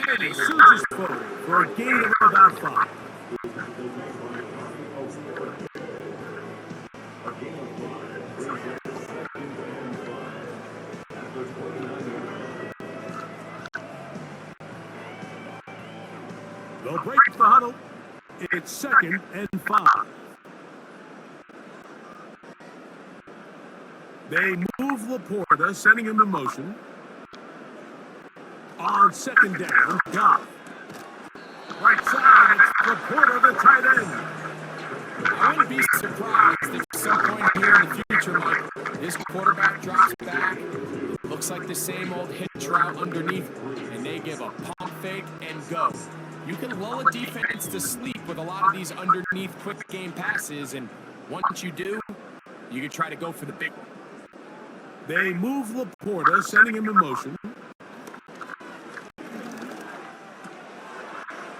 And he surges forward for a gain of about 5. They'll break the huddle. It's 2nd and 5. They move Laporta, sending him in motion. On 2nd down, Goff. Right side, it's Laporta, the tight end. I wouldn't be surprised if at some point here in the future, Mike, this quarterback drops back. It looks like the same old hitch route underneath, and they give a pump fake and go. You can lull a defense to sleep with a lot of these underneath quick game passes, and once you do, you can try to go for the big one. They move Laporta, sending him in motion.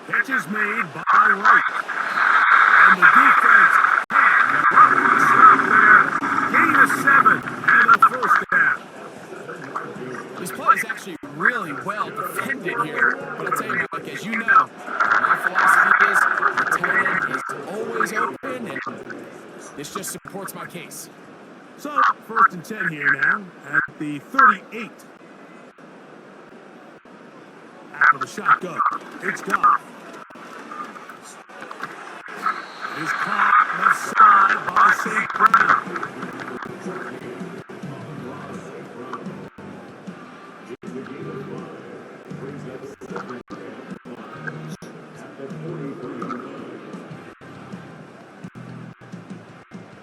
Catch is made by Wright. And the defense can't stop there. Gain of 7 and a first down. This play is actually really well defended here. But I'll tell you, Mike, as you know, my philosophy is the tight end is always open, and this just supports my case. So, 1st and 10 here now at the 38. Out of the shotgun, it's Goff. It is caught left side by St. Brown.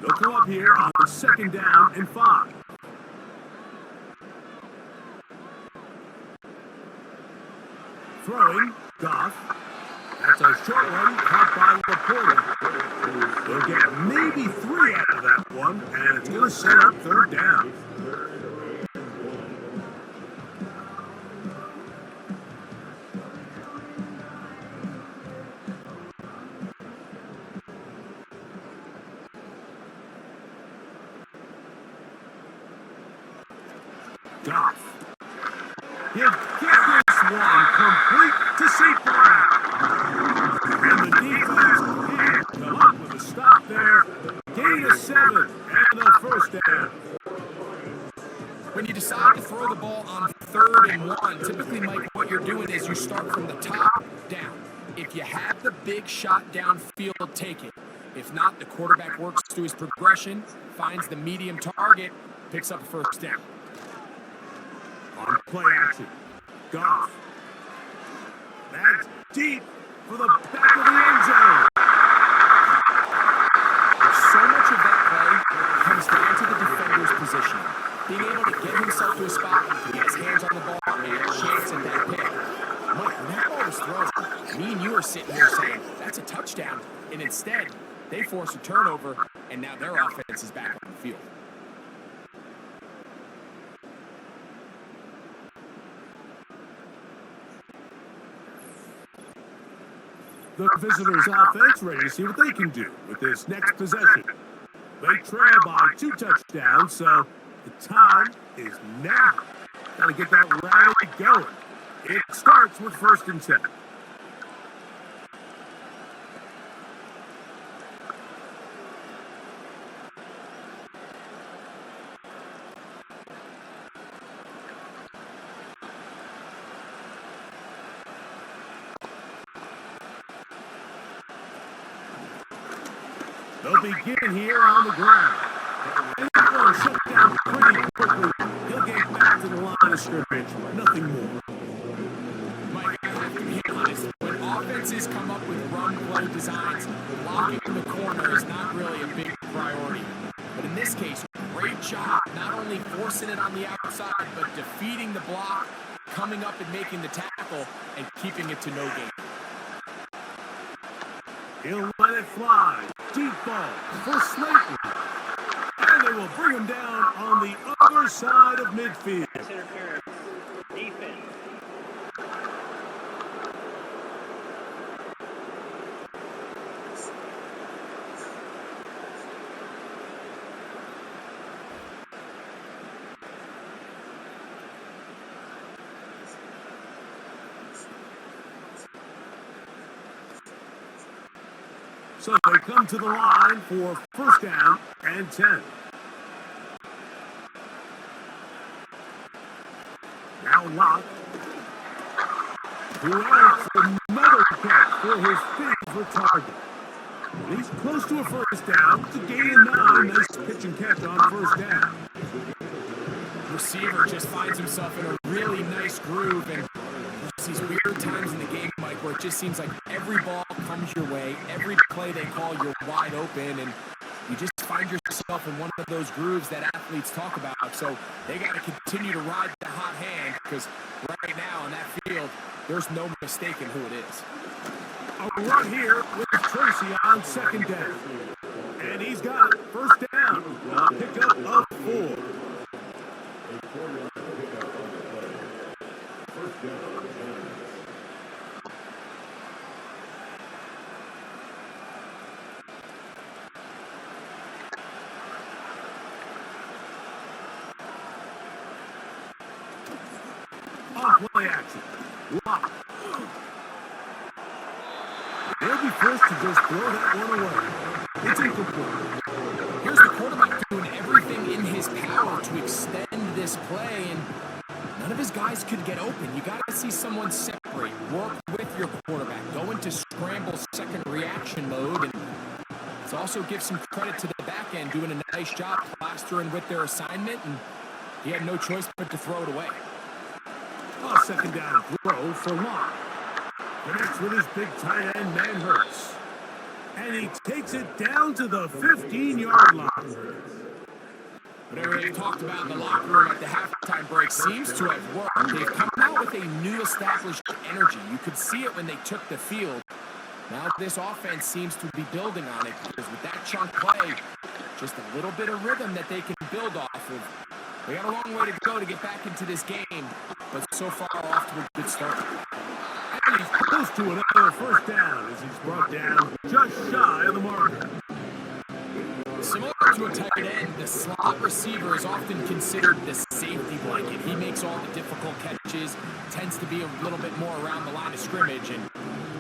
They'll come up here on 2nd down and 5. Throwing, Goff. That's a short one, caught by Laporta. They'll get maybe 3 out of that one, and it's going to set up 3rd down. Goff. He'll get this one complete to St. Brown. And the defense can't come up with a stop there. Gain of 7 and a first down. When you decide to throw the ball on 3rd and 1, typically, Mike, what you're doing is you start from the top down. If you have the big shot downfield, take it. If not, the quarterback works through his progression, finds the medium target, picks up a first down. On play action, Goff. That's deep for the back of the end zone. So much of that play comes down to the defender's positioning. Being able to get himself to a spot, get his hands on the ball, and a chance at that pick. Mike, when that ball was thrown, me and you are sitting here saying, that's a touchdown. And instead, they force a turnover, and now their offense is back on the field. The visitors' offense ready to see what they can do with this next possession. They trail by 2 touchdowns, so the time is now. Got to get that rally going. It starts with 1st and 10. They'll begin here on the ground. And they're going to shut down pretty quickly. He'll get back to the line of scrimmage. Nothing more. Mike, I have to be honest. When offenses come up with run play designs, blocking the corner is not really a big priority. But in this case, great job not only forcing it on the outside, but defeating the block, coming up and making the tackle, and keeping it to no gain. He'll let it fly. Deep ball for Slayton. And they will bring him down on the other side of midfield. Interference. Defense. So they come to the line for 1st down and 10. Now Locke, who adds another catch for his favorite target. He's close to a 1st down to gain a 9. Nice pitch and catch on 1st down. Receiver just finds himself in a really nice groove, and there's these weird times in the game, Mike, where it just seems like every ball comes your way, every play they call, you're wide open, and you just find yourself in one of those grooves that athletes talk about. So they got to continue to ride the hot hand, because right now in that field, there's no mistaking who it is. A run here with Tracy on second down. And he's got it. First down. A pickup of 4. On play action. Lock. They'll be forced to just throw that one away. It's incomplete. Here's the quarterback doing everything in his power to extend this play, and none of his guys could get open. You got to see someone separate, work with your quarterback, go into scramble second reaction mode, and let's also give some credit to the back end doing a nice job plastering with their assignment, and he had no choice but to throw it away. A second down throw for Locke. Connects with his big tight end, man Hurts. And he takes it down to the 15-yard line. Whatever they've talked about in the locker room at the halftime break seems to have worked. They've come out with a new established energy. You could see it when they took the field. Now this offense seems to be building on it, because with that chunk play, just a little bit of rhythm that they can build off of. They got a long way to go to get back into this game, but so far off to a good start. And he's close to another first down as he's brought down just shy of the marker. Similar to a tight end, the slot receiver is often considered the safety blanket. He makes all the difficult catches, tends to be a little bit more around the line of scrimmage, and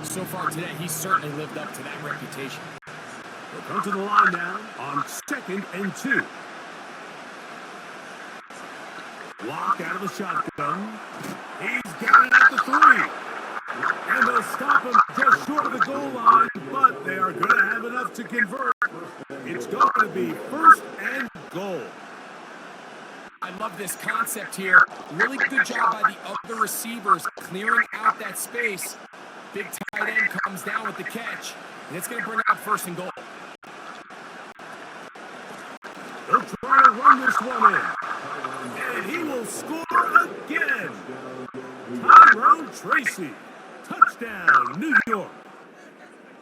so far today, he's certainly lived up to that reputation. They'll come to the line now on 2nd and 2. Lock out of the shotgun. He's got it at the 3. And they'll stop him just short of the goal line, but they are going to have enough to convert. It's going to be 1st and goal. I love this concept here. Really good job by the other receivers clearing out that space. Big tight end comes down with the catch, and it's going to bring up 1st and goal. They'll try to run this one in. And he will score again. Tyrone Tracy. Touchdown, New York.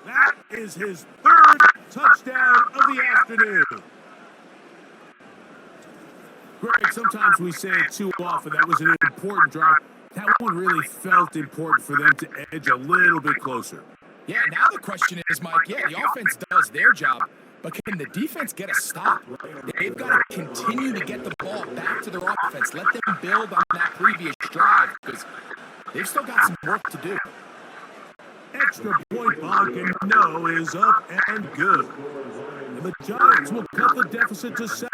That is his 3rd touchdown of the afternoon. Greg, sometimes we say it too often. That was an important drive. That one really felt important for them to edge a little bit closer. Yeah, now the question is, Mike, the offense does their job, but can the defense get a stop? They've got to continue to get the ball back to their offense. Let them build on that previous drive, because they've still got some work to do. Extra point block and no is up and good. And the Giants will cut the deficit to 7.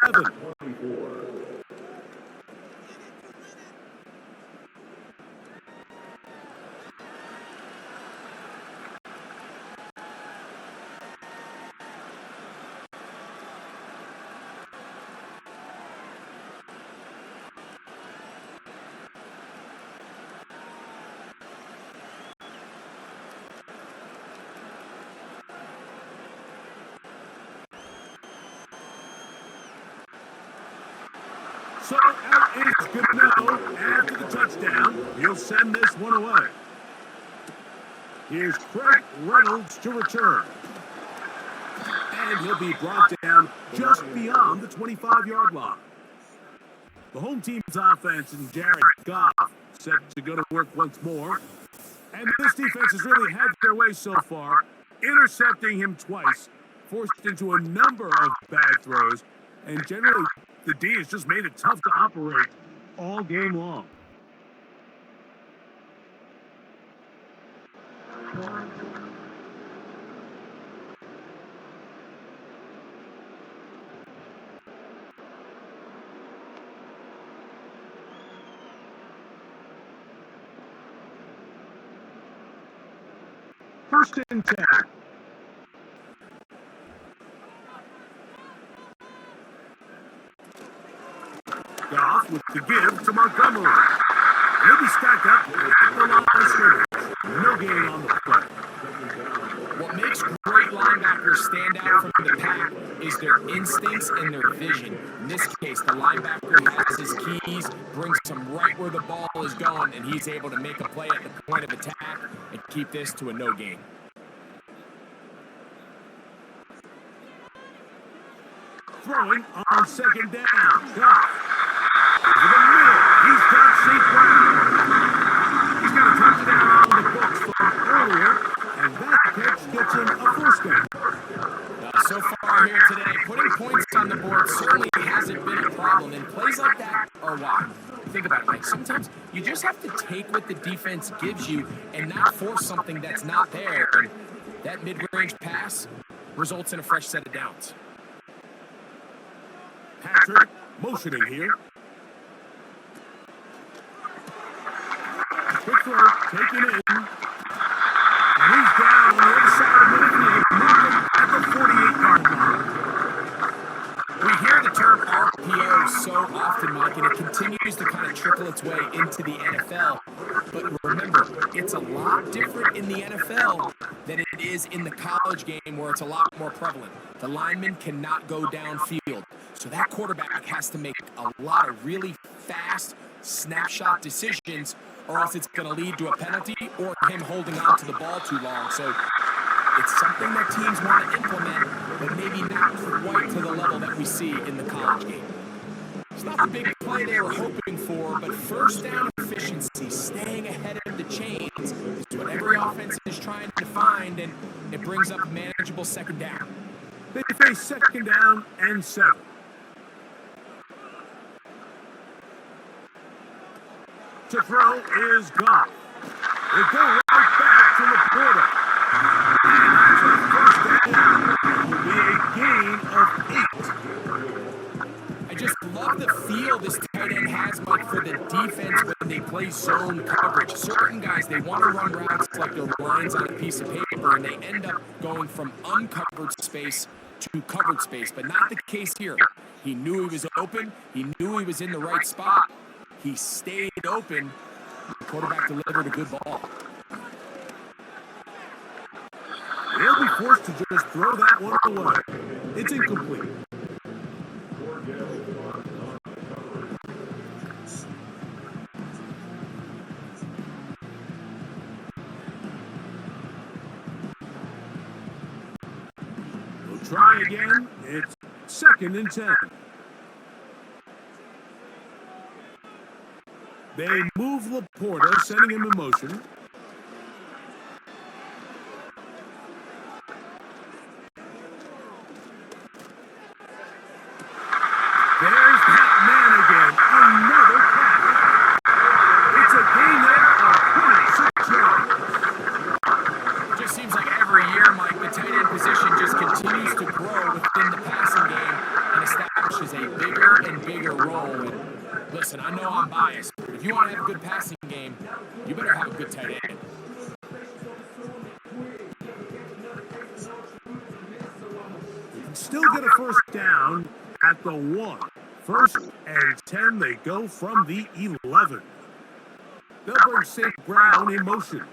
So out is Gano after the touchdown. He'll send this one away. Here's Craig Reynolds to return. And he'll be brought down just beyond the 25-yard line. The home team's offense and Jared Goff set to go to work once more. And this defense has really had their way so far, intercepting him twice, forced into a number of bad throws, and generally the D has just made it tough to operate all game long. First and 10. Goff with the give to Montgomery. He'll be stacked up at the line of scrimmage. No gain on the play. What makes great linebackers stand out from the pack is their instincts and their vision. In this case, the linebacker has his keys, brings him right where the ball is going, and he's able to make a play at the point of attack and keep this to a no gain. Throwing on second down. Goff. Over the middle. He's got St. Brown. He's got a touchdown on the books from earlier, and that catch gets him a first down. So far here today, putting points on the board certainly hasn't been a problem, and plays like that are why. Think about it, Mike. Sometimes you just have to take what the defense gives you and not force something that's not there. And that mid-range pass results in a fresh set of downs. Patrick motioning here. Quick throw, taken in. And he's down on the other side of midfield, knocking at the 48-yard line. We hear the term RPO so often, Mike, and it continues to kind of trickle its way into the NFL. But remember, it's a lot different in the NFL than it is in the college game where it's a lot more prevalent. The lineman cannot go downfield. So that quarterback has to make a lot of really fast snapshot decisions, or else it's going to lead to a penalty or him holding on to the ball too long. So it's something that teams want to implement, but maybe not quite to the level that we see in the college game. It's not the big play they were hoping for, but first down efficiency, staying ahead of the chains, is what every offense is trying to find, and it brings up a manageable second down. They face second down and 7. To throw is Goff. They go right back to Laporta. And that's a first down. It will be a gain of 8. I just love the feel this tight end has, Mike, for the defense when they play zone coverage. Certain guys, they want to run routes like they're lines on a piece of paper, and they end up going from uncovered space to covered space, but not the case here. He knew he was open. He knew he was in the right spot. He stayed open. The quarterback delivered a good ball. They'll be forced to just throw that one away. It's incomplete. We'll try again. It's second and 10. They move Laporta, sending him in motion. There's that man again. Another catch. It's a gain there of 26 yards. It just seems like every year, Mike, the tight end position just continues to grow within the passing game and establishes a bigger and bigger role. And listen, I know I'm biased, but if you want to have a good passing game, you better have a good tight end. Still get a first down at the 1. First and 10, they go from the 11. They'll bring St. Brown in motion.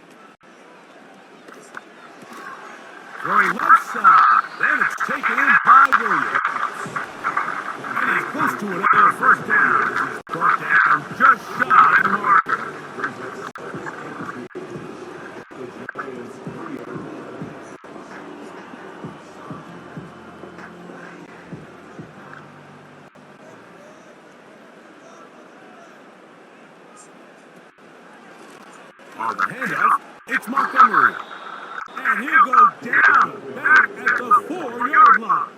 Throwing left side. Then it's taken in by Williams. And he's close to another first down. He's brought down just shy of the mark. On the handoff, it's Montgomery. And he'll go down back at the 4-yard line.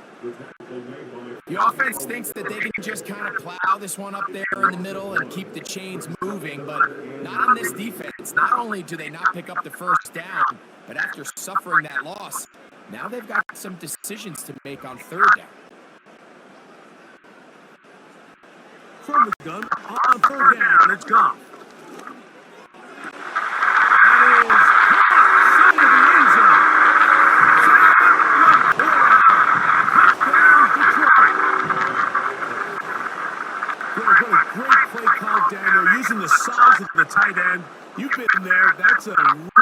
The offense thinks that they can just kind of plow this one up there in the middle and keep the chains moving, but not on this defense. Not only do they not pick up the first down, but after suffering that loss, now they've got some decisions to make on third down. From the gun, on third down, it's Goff. That is caught side of the end zone. Touchdown, Detroit. What a great play call, Daniel. Using the size of the tight end. You've been there. That's a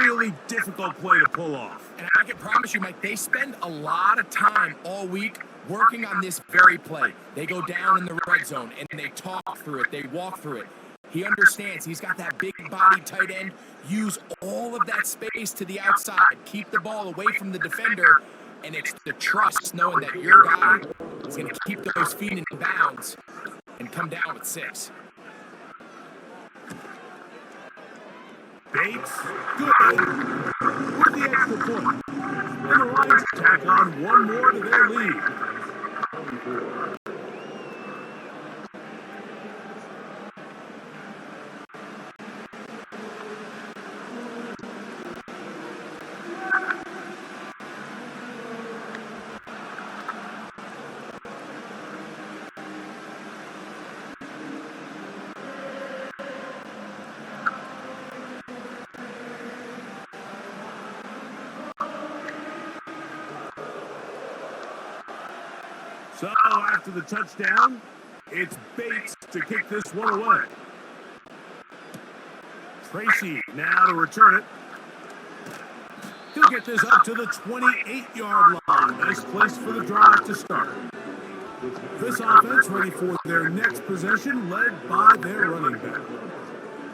really difficult play to pull off. And I can promise you, Mike, they spend a lot of time all week working on this very play. They go down in the red zone, and they talk through it. They walk through it. He understands. He's got that big body tight end. Use all of that space to the outside. Keep the ball away from the defender. And it's the trust knowing that your guy is going to keep those feet in bounds and come down with 6. Bates, good, with the extra point. And the Lions tack on one more to their lead. So after the touchdown, it's Bates to kick this one away. Tracy now to return it. He'll get this up to the 28-yard line. Nice place for the drive to start. This offense ready for their next possession, led by their running back.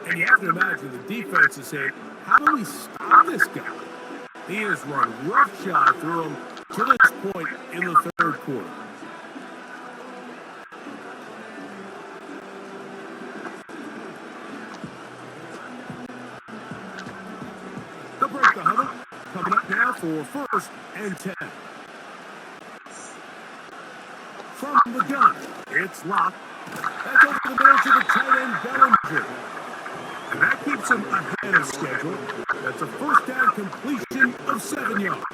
And you have to imagine the defense is saying, how do we stop this guy? He has run roughshod through him to this point in the third quarter. They'll break the huddle. Coming up now for 1st and 10. From the gun, it's Locke. That's over the middle to the tight end, Bellinger. And that keeps him ahead of schedule. That's a first down completion of 7 yards.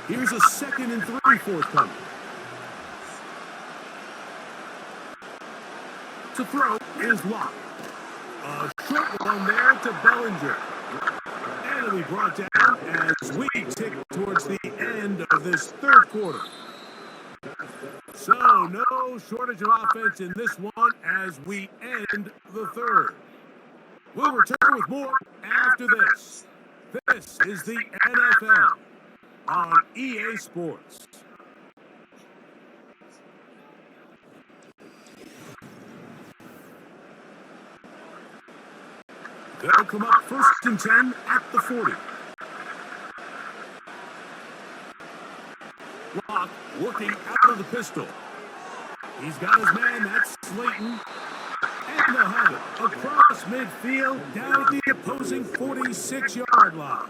Here's a 2nd and 3 forthcoming. To throw is Locke. A short one there to Bellinger. And it'll be brought down as we tick towards the end of this third quarter. So no shortage of offense in this one as we end the third. We'll return with more after this. This is the NFL on EA Sports. They'll come up 1st and 10 at the 40. Locke working out of the pistol. He's got his man, that's Slayton. And they'll have it across midfield down at the opposing 46-yard line.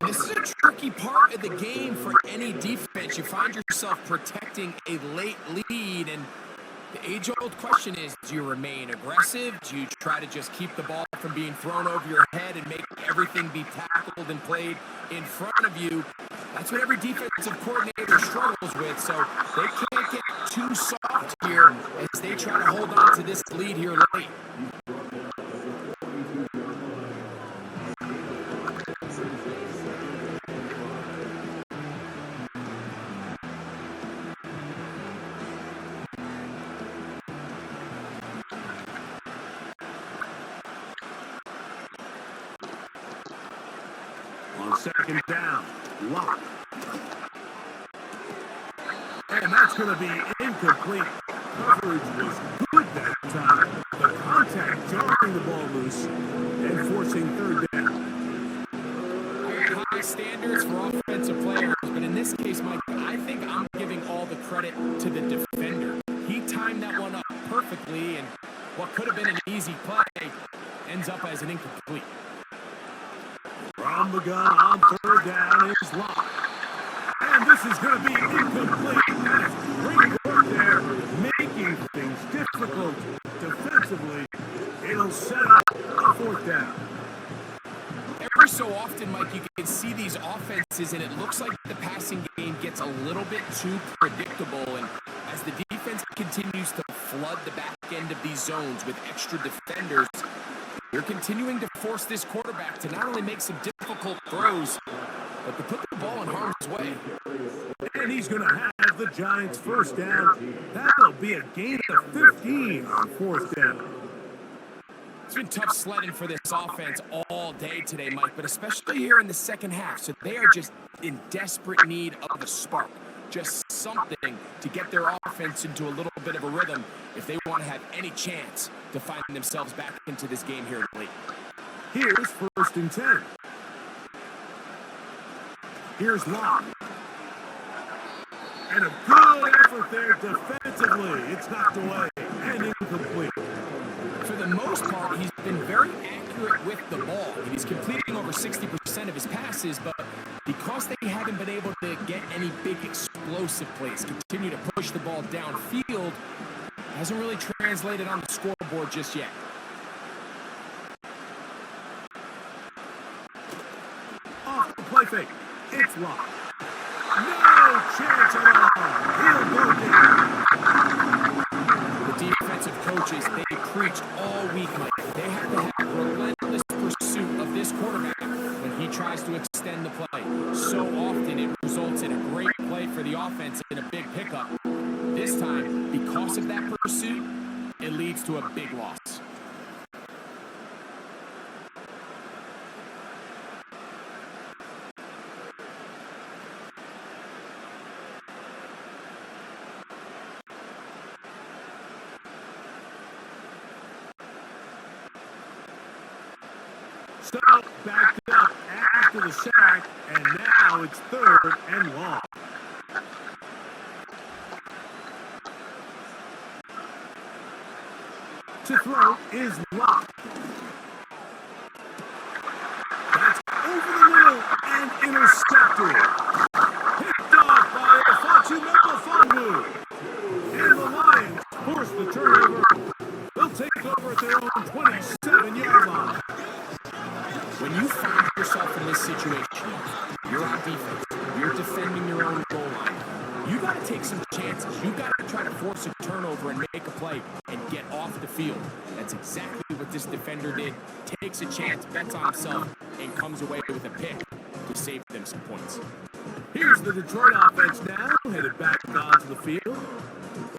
This is a tricky part of the game for any defense. You find yourself protecting a late lead, and the age-old question is, do you remain aggressive? Do you try to just keep the ball from being thrown over your head and make everything be tackled and played in front of you? That's what every defensive coordinator struggles with, so they can't get too soft here as they try to hold on to this lead here late. On 2nd down, Locke. And that's going to be incomplete. Coverage was good that time. The contact jarring the ball loose and forcing 3rd down. I got high standards for offensive players, but in this case, Mike, I think I'm giving all the credit to the defender. He timed that one up perfectly, and what could have been an easy play ends up as an incomplete. From the gun on 3rd down is Locke. And this is going to be incomplete. That is great work there, making things difficult defensively. It'll set up a 4th down. Every so often, Mike, you can see these offenses, and it looks like the passing game gets a little bit too predictable. And as the defense continues to flood the back end of these zones with extra defenders, you're continuing to force this quarterback to not only make some difficult throws, but to put the ball in harm's way. And he's going to have gives the Giants first down. That'll be a gain of 15 on fourth down. It's been tough sledding for this offense all day today, Mike, but especially here in the second half. So they are just in desperate need of a spark. Just something to get their offense into a little bit of a rhythm if they want to have any chance to find themselves back into this game here late. Here's first and 10. Here's Locke. And a good effort there defensively. It's knocked away and incomplete. For the most part, he's been very accurate with the ball. He's completing over 60% of his passes, but because they haven't been able to get any big explosive plays, continue to push the ball downfield, hasn't really translated on the scoreboard just yet. Off the play fake. It's Locke. No chance at all. He'll go down. The defensive coaches, they preached all week, Mike. They have to have relentless pursuit of this quarterback when he tries to extend the play. So often it results in a great play for the offense and a big pickup. This time, because of that pursuit, it leads to a big loss. So backed up after the sack, and now it's third and long. To throw is Locke. That's over the middle and intercepted. Picked off by Afachi Melifonwu. And the Lions force the turnover. They'll take over at their own 27-yard line. When you find yourself in this situation, you're on defense, you're defending your own goal line, you got to take some chances. You got to try to force a turnover and make a play and get off the field. That's exactly what this defender did. Takes a chance, bets on himself, and comes away with a pick to save them some points. Here's the Detroit offense now, headed back onto the field.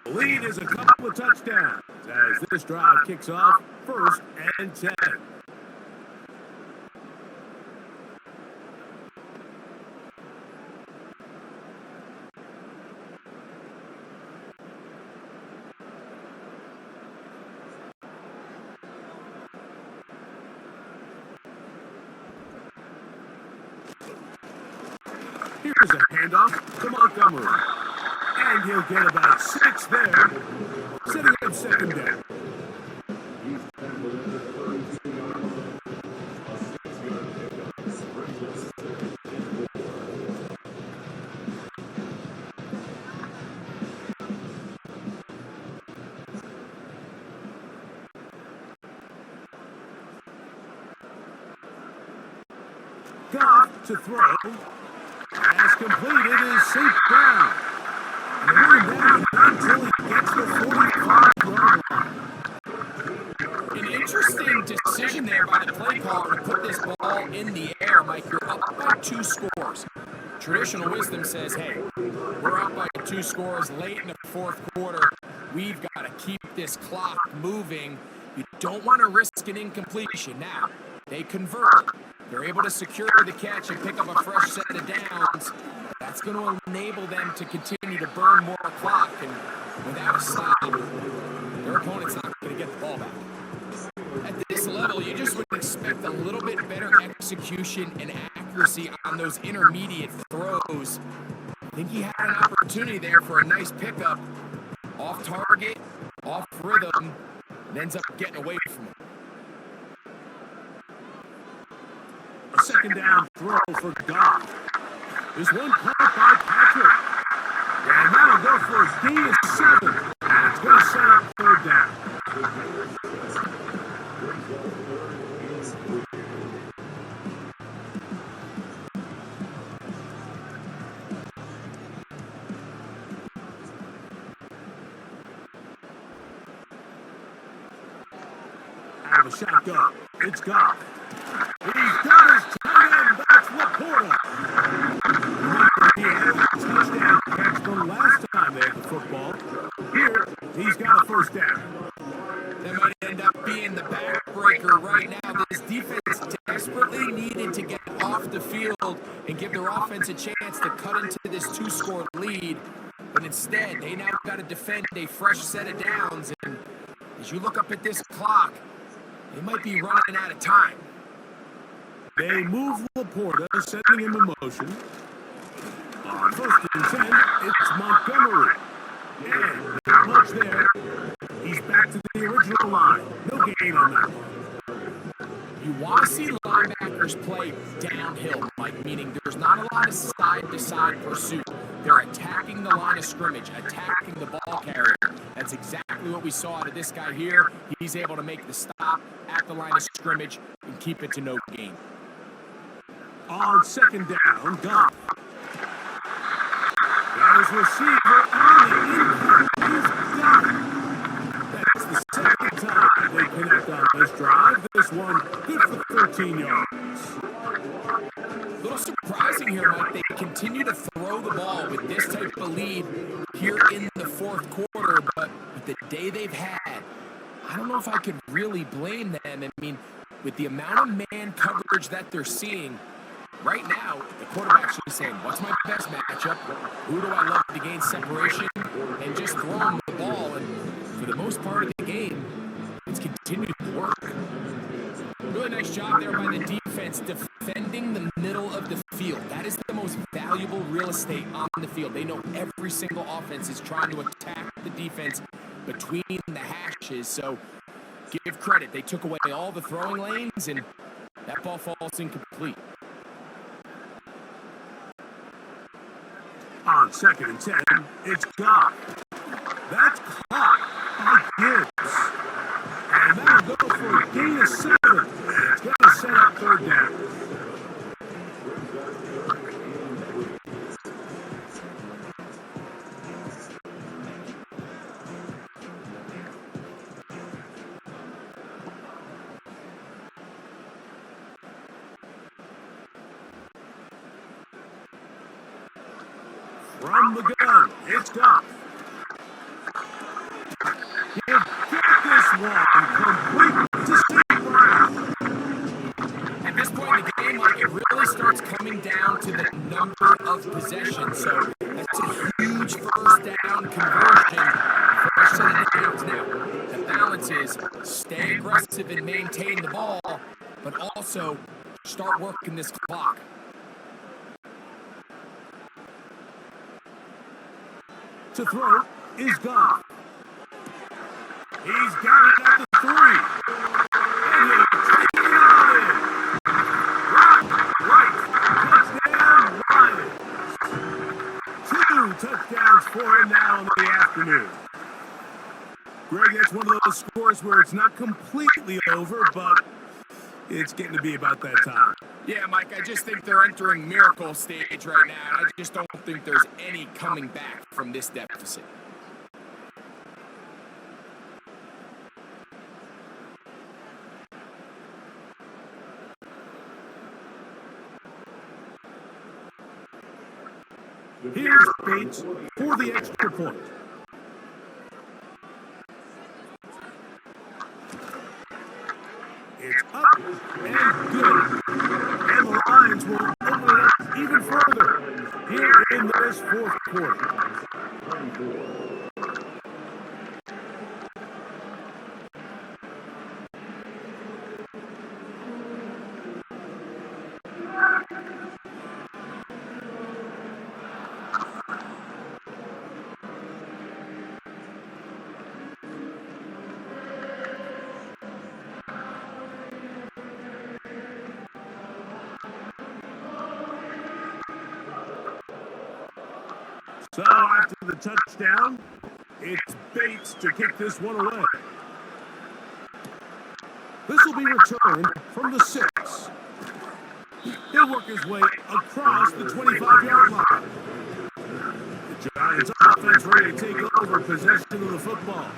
The lead is a couple of touchdowns as this drive kicks off first and 10. Here's a handoff to Montgomery. And he'll get about 6 there, setting up second down. Goff to throw. Pass completed is St. Brown. And running down until he gets the 45-yard line. An interesting decision there by the play caller to put this ball in the air, Mike. You're up by 2 scores. Traditional wisdom says, hey, we're up by 2 scores late in the fourth quarter. We've got to keep this clock moving. You don't want to risk an incompletion. Now, they convert. They're able to secure the catch and pick up a fresh set of downs. That's going to enable them to continue to burn more clock, and without a stop, their opponent's not going to get the ball back. At this level, you just would expect a little bit better execution and accuracy on those intermediate throws. I think he had an opportunity there for a nice pickup. Off target, off rhythm, and ends up getting away from it. A second down throw for Goff. This one caught by Patrick. And that'll go for a gain of 7. And it's going to set up third down. Out of the shotgun, it's Goff. He's got his tight end. That's Laporta. He had a touchdown catch the last defense desperately needed to get off the field and give their offense a chance to cut into this 2-score lead. But instead, they now got to defend a fresh set of downs. And as you look up at this clock, they might be running out of time. They move Laporta, setting him in motion. On 1st and 10, it's Montgomery. And not much there. He's back to the original line. No gain on that one. You want to see linebackers play downhill, Mike, meaning there's not a lot of side-to-side pursuit. They're attacking the line of scrimmage, attacking the ball carrier. That's exactly what we saw out of this guy here. He's able to make the stop at the line of scrimmage and keep it to no gain. On 2nd down, Goff. Got his receiver on the impact. He's got it. That's the second time they connect on this drive. This one good for 13 yards. A little surprising here, Mike. They continue to throw the ball with this type of lead here in the 4th quarter, but with the day they've had, I don't know if I could really blame them. I mean, with the amount of man coverage that they're seeing, right now, the quarterback's just saying, what's my best matchup? Who do I love to gain separation? And just throw them the ball. And for the most part of the game, it's continued to work. Really nice job there by the defense defending the middle of the field. That is the most valuable real estate on the field. They know every single offense is trying to attack the defense between the hashes. So give credit. They took away all the throwing lanes, and that ball falls incomplete. On 2nd and 10, it's Goff. That's caught by Gibbs. And that'll go for a gain of 7. It's going to set up 3rd down. From the gun, it's Goff. He'll get this one complete to St. Brown. At this point in the game, like, it really starts coming down to the number of possessions. So that's a huge first down conversion. Fresh set of downs now. The balance is stay aggressive and maintain the ball, but also start working this clock. To throw is Goff. He's got it at the 3. And he'll take it on in. Right. Touchdown, Lions. 2 touchdowns for him now in the afternoon. Greg, that's one of those scores where it's not completely over, but it's getting to be about that time. Yeah, Mike, I just think they're entering miracle stage right now. I just don't think there's any coming back from this deficit. Here's Bates for the extra point. It's up and good. And the Lions will open it up even further here in this 4th quarter. So after the touchdown, it's Bates to kick this one away. This will be returned from the 6. He'll work his way across the 25-yard line. The Giants offense ready to take over possession of the football.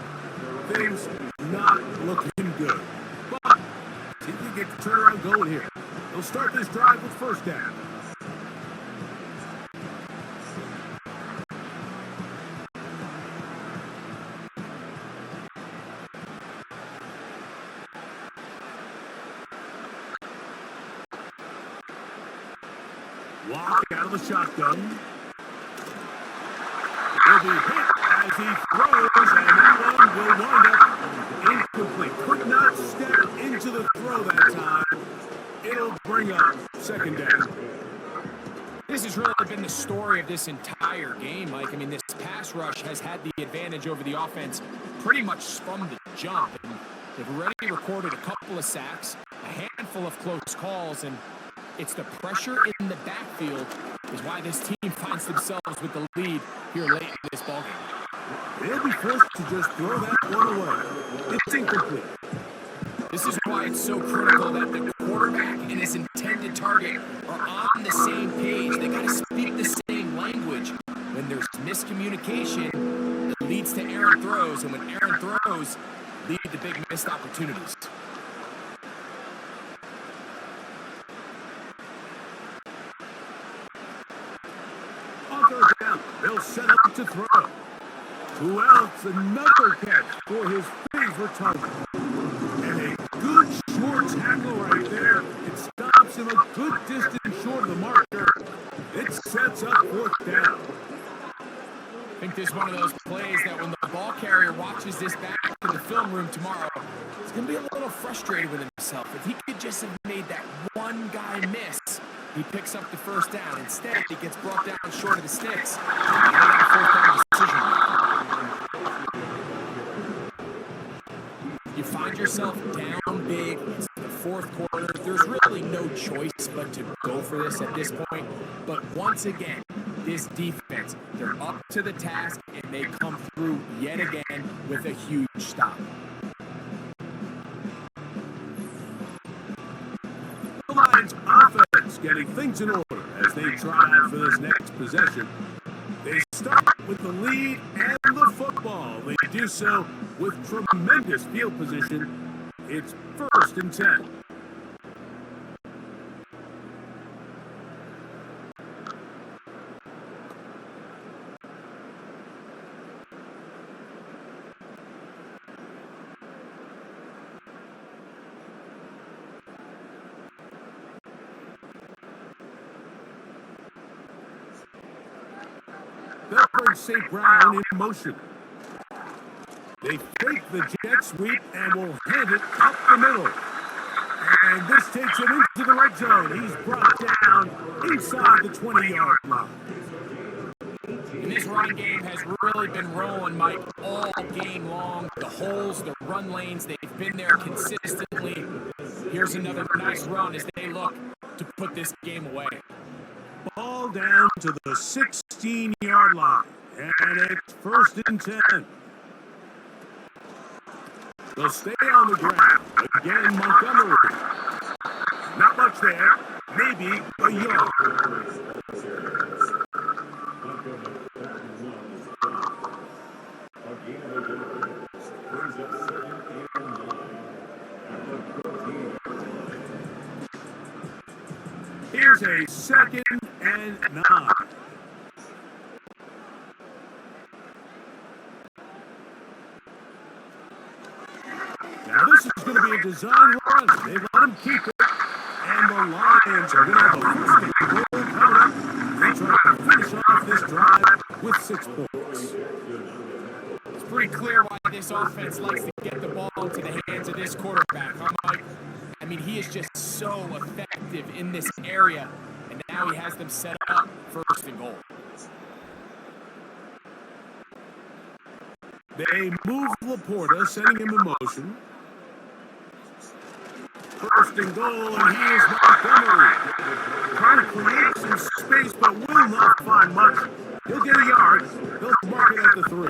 Things not looking good. But see if they get the turnaround going here. They'll start this drive with 1st down. Walk out of the shotgun. Will be hit as he throws, and that one will wind up incomplete. Could not step into the throw that time. It'll bring up second down. This has really been the story of this entire game, Mike. I mean, this pass rush has had the advantage over the offense pretty much from the jump. And they've already recorded a couple of sacks, a handful of close calls, and it's the pressure in the backfield is why this team finds themselves with the lead here late in this ballgame. They'll be forced to just throw that one away. It's incomplete. This is why it's so critical that the quarterback and his intended target are on the same page. They got to speak the same language. When there's miscommunication, it leads to errant throws, and when errant throws lead to big missed opportunities. On third down, they'll set up to throw. Who else? Another catch for his favorite target. And a good short tackle right there. It stops him a good distance short of the marker. It sets up fourth down. I think this is one of those plays that when the ball carrier watches this back in the film room tomorrow, he's going to be a little frustrated with himself. If he could just have made that one guy miss, he picks up the first down. Instead, he gets brought down short of the sticks. And they got a fourth down decision. You find yourself down big. It's the fourth quarter. There's really no choice but to go for this at this point. But once again, this defense, they're up to the task, and they come through yet again with a huge stop. The Lions offense getting things in order as they try for this next possession. They start with the lead and the football. They do so with tremendous field position. It's 1st and 10. They'll bring St. Brown in motion. They fake the jet sweep and will hand it up the middle. And this takes him into the red zone. He's brought down inside the 20-yard line. And this run game has really been rolling, Mike, all game long. The holes, the run lanes, they've been there consistently. Here's another nice run as they look to put this game away. Ball down to the 16-yard line. And it's 1st and 10. They'll stay on the ground. Again, Montgomery. Not much there. Maybe a yard. Here's a 2nd and 9. Now this is going to be a design run. They let him keep it. And the Lions are going to have a 1st and goal coming up. They try to finish off this drive with 6 points. It's pretty clear why this offense likes to get the ball into the hands of this quarterback, huh, Mike? I mean, he is just so effective in this area, and now he has them set up 1st and goal. They move Laporta, setting him in motion. 1st and goal, and he is Montgomery. Trying to create some space, but will not find much. He'll get a yard. They'll mark it at the 3.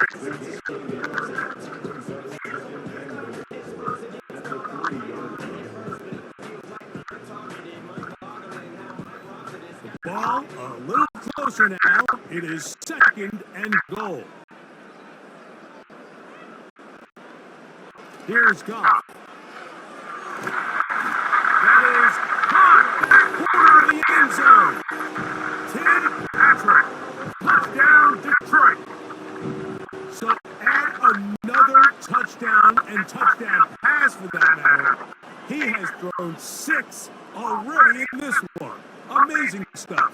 The ball a little closer now. It is 2nd and goal. Here's Goff. That is caught. Corner of the end zone. Tim Patrick. Touchdown, Detroit. So add another touchdown and touchdown pass for that matter. He has thrown 6 already in this one. Amazing stuff.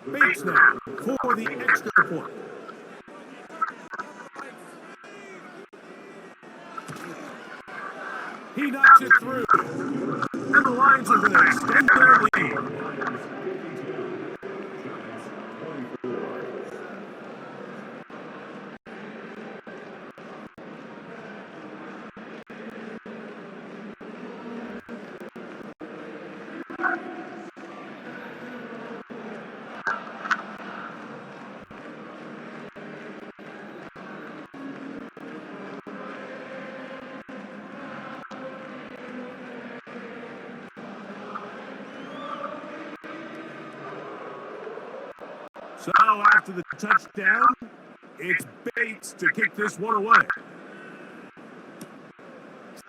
Bates now for the extra point. He knocks it through. And the Lions are going to extend their lead. So after the touchdown, it's Bates to kick this one away.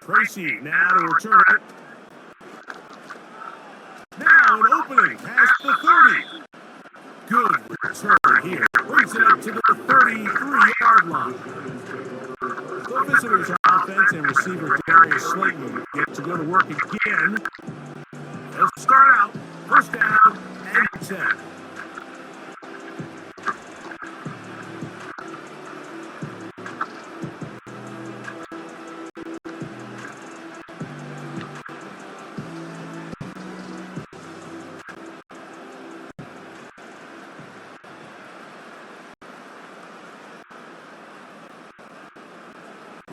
Tracy now to return it. Now an opening past the 30. Good return here. Brings it up to the 33-yard line. The visitors' offense and receiver Darius Slayton get to go to work again. They'll start out first down and 10.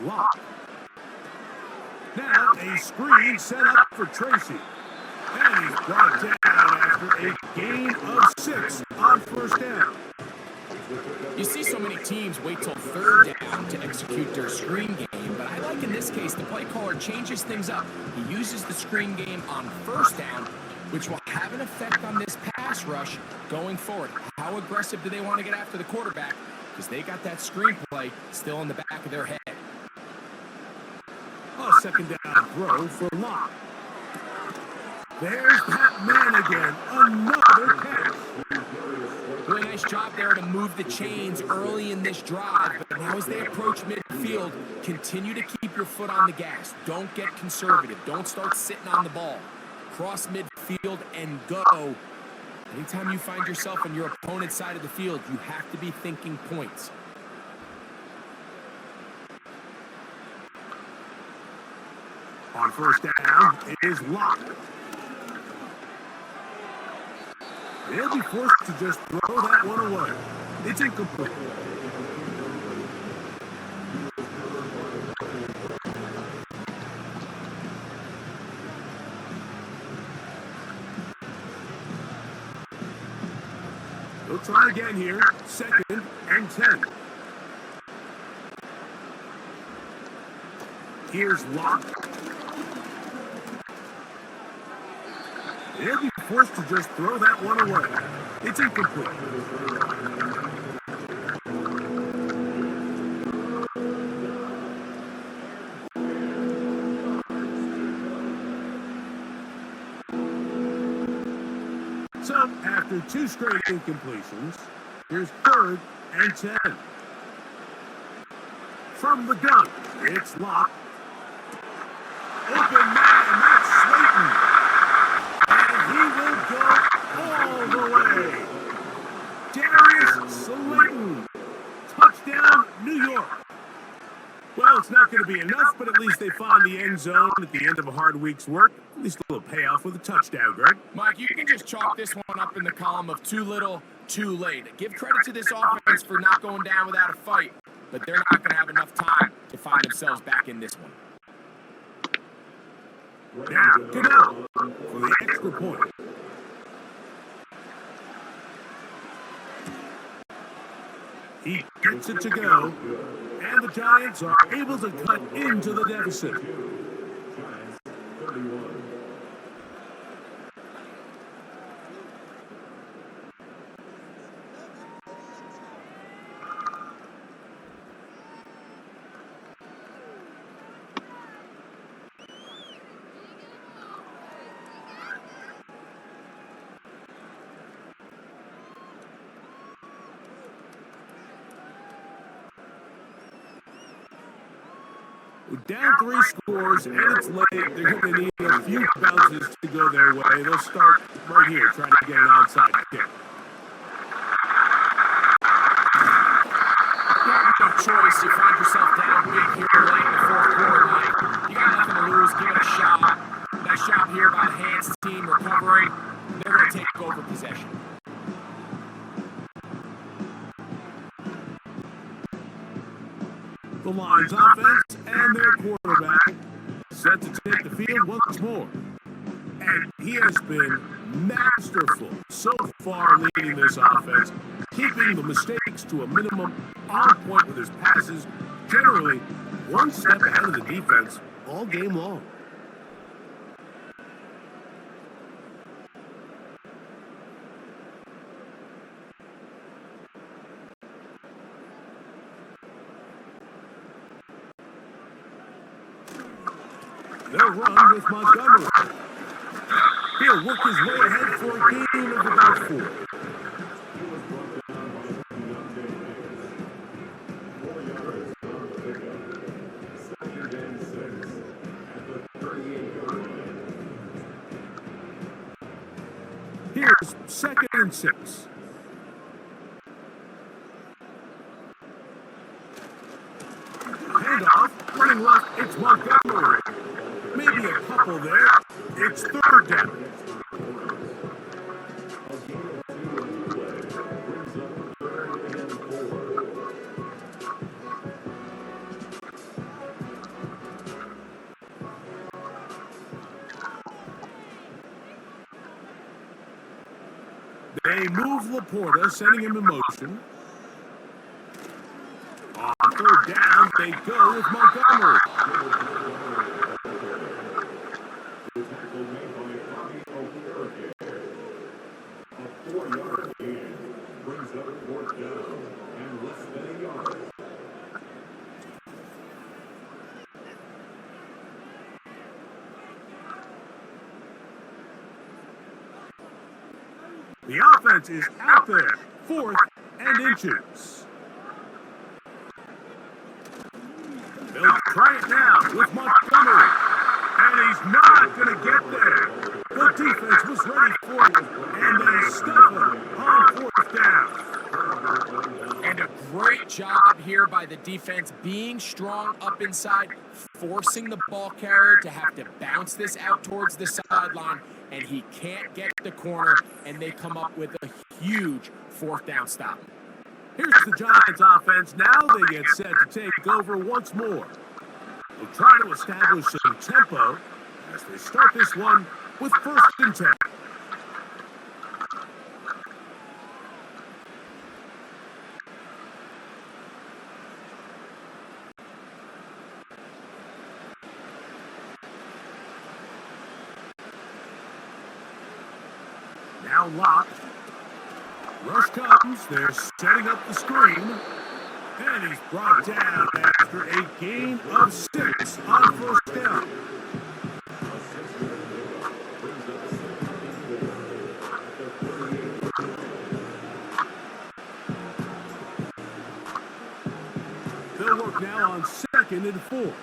Lock. Now a screen set up for Tracy. And he's brought down after a gain of 6 on first down. You see so many teams wait till third down to execute their screen game, but I like in this case the play caller changes things up. He uses the screen game on first down, which will have an effect on this pass rush going forward. How aggressive do they want to get after the quarterback? Because they got that screen play still in the back of their head. A second down throw for Locke. There's Pat Man again. Another catch. Really nice job there to move the chains early in this drive. But now as they approach midfield, continue to keep your foot on the gas. Don't get conservative. Don't start sitting on the ball. Cross midfield and go. Anytime you find yourself on your opponent's side of the field, you have to be thinking points. On first down is Locke. They'll be forced to just throw that one away. It's incomplete. They'll try again here. Second and 10. Here's Locke. They'll be forced to just throw that one away. It's incomplete. So, after 2 straight incompletions, here's third and 10. From the gun, it's Locke. Open man, that's Slayton. He will go all the way. Darius Slayton. Touchdown, New York. Well, it's not going to be enough, but at least they find the end zone at the end of a hard week's work. At least a little payoff with a touchdown, Greg. Mike, you can just chalk this one up in the column of too little, too late. Give credit to this offense for not going down without a fight, but they're not going to have enough time to find themselves back in this one. Now, Goodell for the extra point. He gets it to go, and the Giants are able to cut into the deficit. Down 3 scores, and it's late. They're going to need a few bounces to go their way. They'll start right here, trying to get an onside kick. choice. You find yourself down big here late in the fourth quarter, Mike. You got nothing to lose. Give it a shot. Nice job here by the Hands team recovering. They're going to take over possession. The Lions offense and their quarterback set to take the field once more. And he has been masterful so far leading this offense, keeping the mistakes to a minimum, on point with his passes, generally one step ahead of the defense all game long. They'll run with Montgomery. He'll work his way ahead for a gain of about 4. Here's 2nd and 6. Handoff, running left, it's Montgomery. Maybe a couple there. It's 3rd down. They move Laporta, sending him in motion. On 3rd down, they go with Montgomery. A 4-yard gain brings up 4th down and less than a yard. The offense is out there, 4th and inches. They'll try it now with Montgomery, and he's not going to get there. The defense was ready for it, and they stuff him on 4th down. And a great job here by the defense, being strong up inside, forcing the ball carrier to have to bounce this out towards the sideline, and he can't get the corner, and they come up with a huge 4th down stop. Here's the Giants offense. Now they get set to take over once more. They'll try to establish some tempo as they start this one with 1st and 10. Now locked. Rush comes. They're setting up the screen. And he's brought down after a gain of 6 on 1st down. They'll work now on 2nd and 4.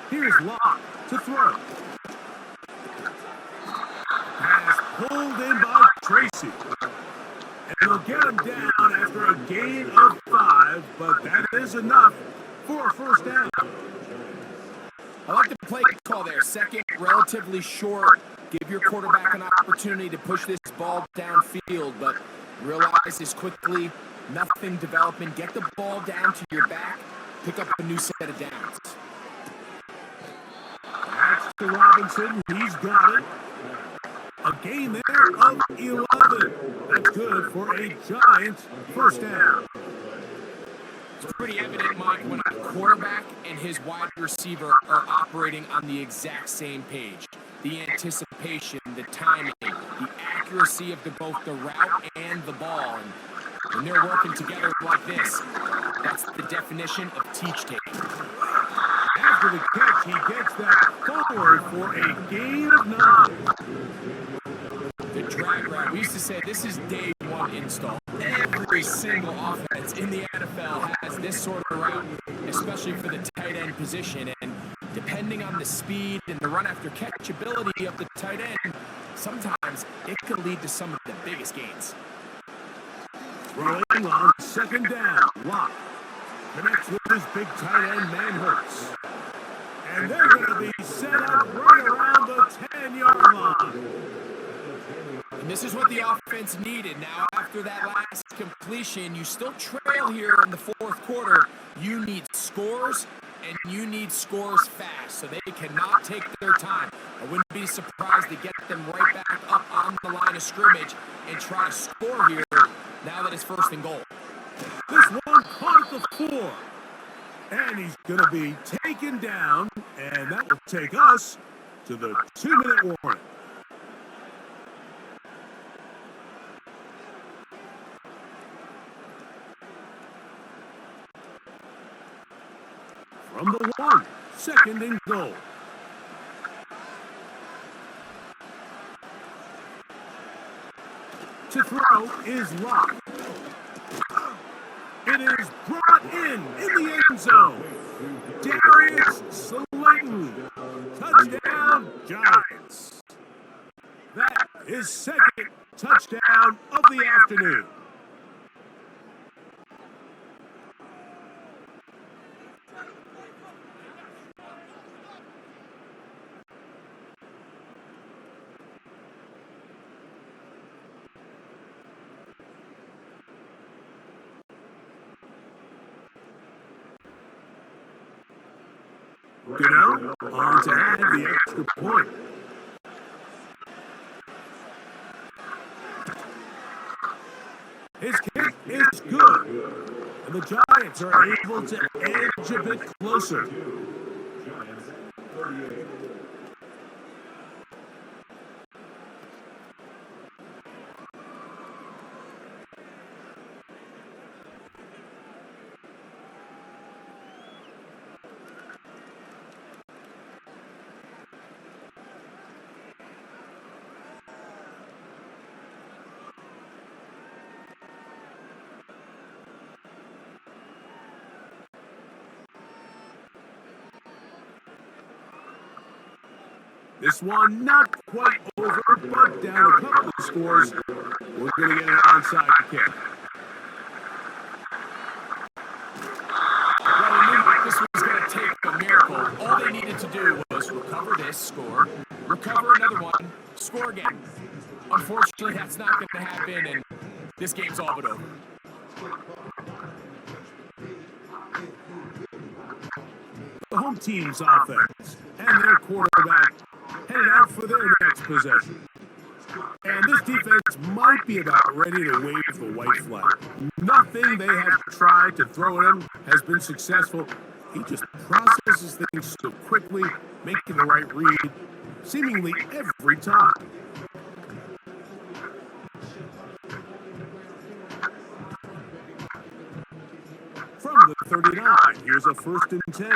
Here's Locke to throw. Pass pulled in by Tracy. And they'll get him down after a gain of 5, but that is enough for a 1st down. I like the play call there. 2nd, relatively short. Give your quarterback an opportunity to push this ball downfield, but realize this quickly, nothing developing. Get the ball down to your back, pick up a new set of downs. That's to Robinson. He's got it. A gain there of 11. That's good for a Giants 1st down. It's pretty evident, Mike, when a quarterback and his wide receiver are operating on the exact same page. The anticipation, the timing, the accuracy of both the route and the ball. And when they're working together like this, that's the definition of teach tape. After the catch, he gets that forward for a gain of 9. The drag route, we used to say this is day 1 install. Every single offense in the NFL has this sort of route, especially for the tight end position. And depending on the speed and the run after catch ability of the tight end, sometimes it can lead to some of the biggest gains. Throwing on second down. Locke connects with his big tight end, Manhurts. And they're going to be set up right around the 10-yard line. And this is what the offense needed. Now, after that last completion, you still trail here in the fourth quarter. You need scores, and you need scores fast, so they cannot take their time. I wouldn't be surprised to get them right back up on the line of scrimmage and try to score here now that it's first and goal. This one caught at the 4. And he's going to be taken down, and that will take us to the 2-minute warning. From the 1, second and goal. To throw is Locke. It is brought in the end zone. Darius Slayton. Touchdown, Giants. That is second touchdown of the afternoon. Gano on to add the extra point. His kick is good. And the Giants are able to edge a bit closer. This one not quite over, but down a couple of scores. We're going to get an onside kick. Well, we knew this was going to take a miracle. All they needed to do was recover this, score, recover another one, score again. Unfortunately, that's not going to happen, and this game's all but over. The home team's offense and their quarterback headed out for their next possession. And this defense might be about ready to wave the white flag. Nothing they have tried to throw at him has been successful. He just processes things so quickly, making the right read, seemingly every time. From the 39, here's a 1st and 10.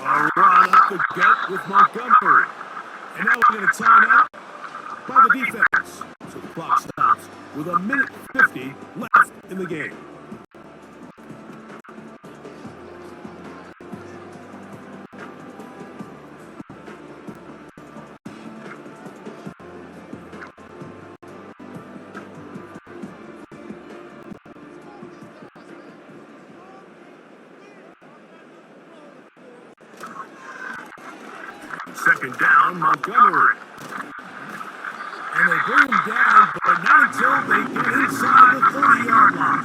A run up the gut with Montgomery. And now we're going to time out by the defense. So the clock stops with 1:50 left in the game. Second down, Montgomery. And they bring him down, but not until they get inside the 30-yard line.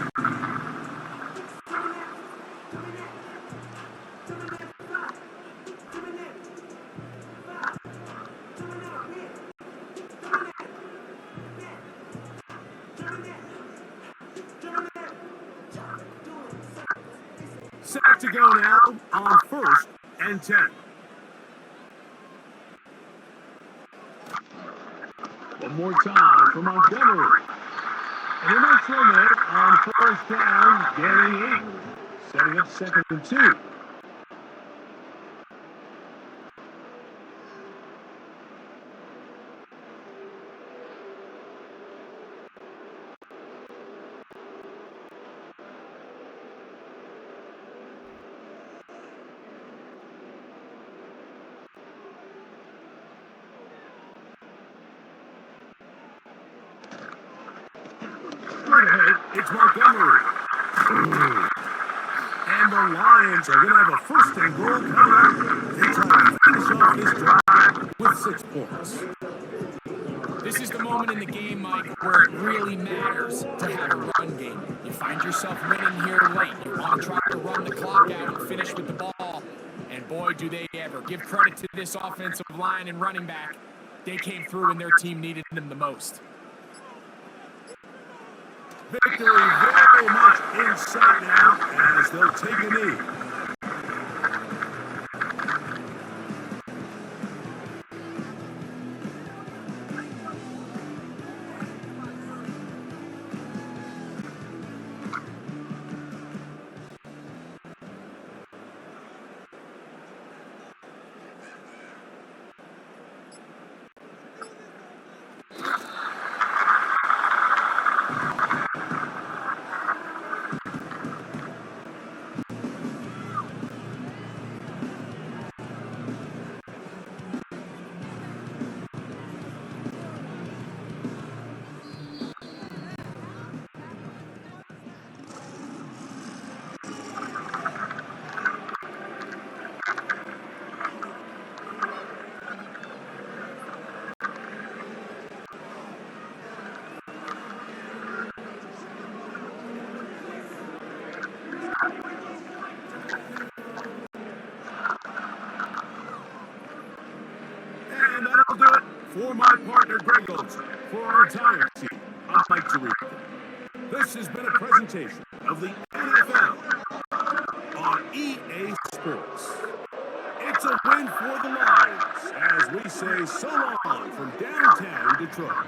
Set to go now on 1st and 10. One more time for Montgomery. And they might throw it on 1st down, getting 8. Setting up 2nd and 2. It's Montgomery. And the Lions are going to have a first and goal coming up. They try to finish off this drive with 6 points. This is the moment in the game, Mike, where it really matters to have a run game. You find yourself winning here late. You want to try to run the clock out and finish with the ball. And boy, do they ever. Give credit to this offensive line and running back. They came through when their team needed them the most. Victory very much in sight now as they'll take a knee. And that'll do it for my partner, Greg Olson. For our entire team, I'm Mike Tirico. This has been a presentation of the NFL on EA Sports. It's a win for the Lions as we say so long from downtown Detroit.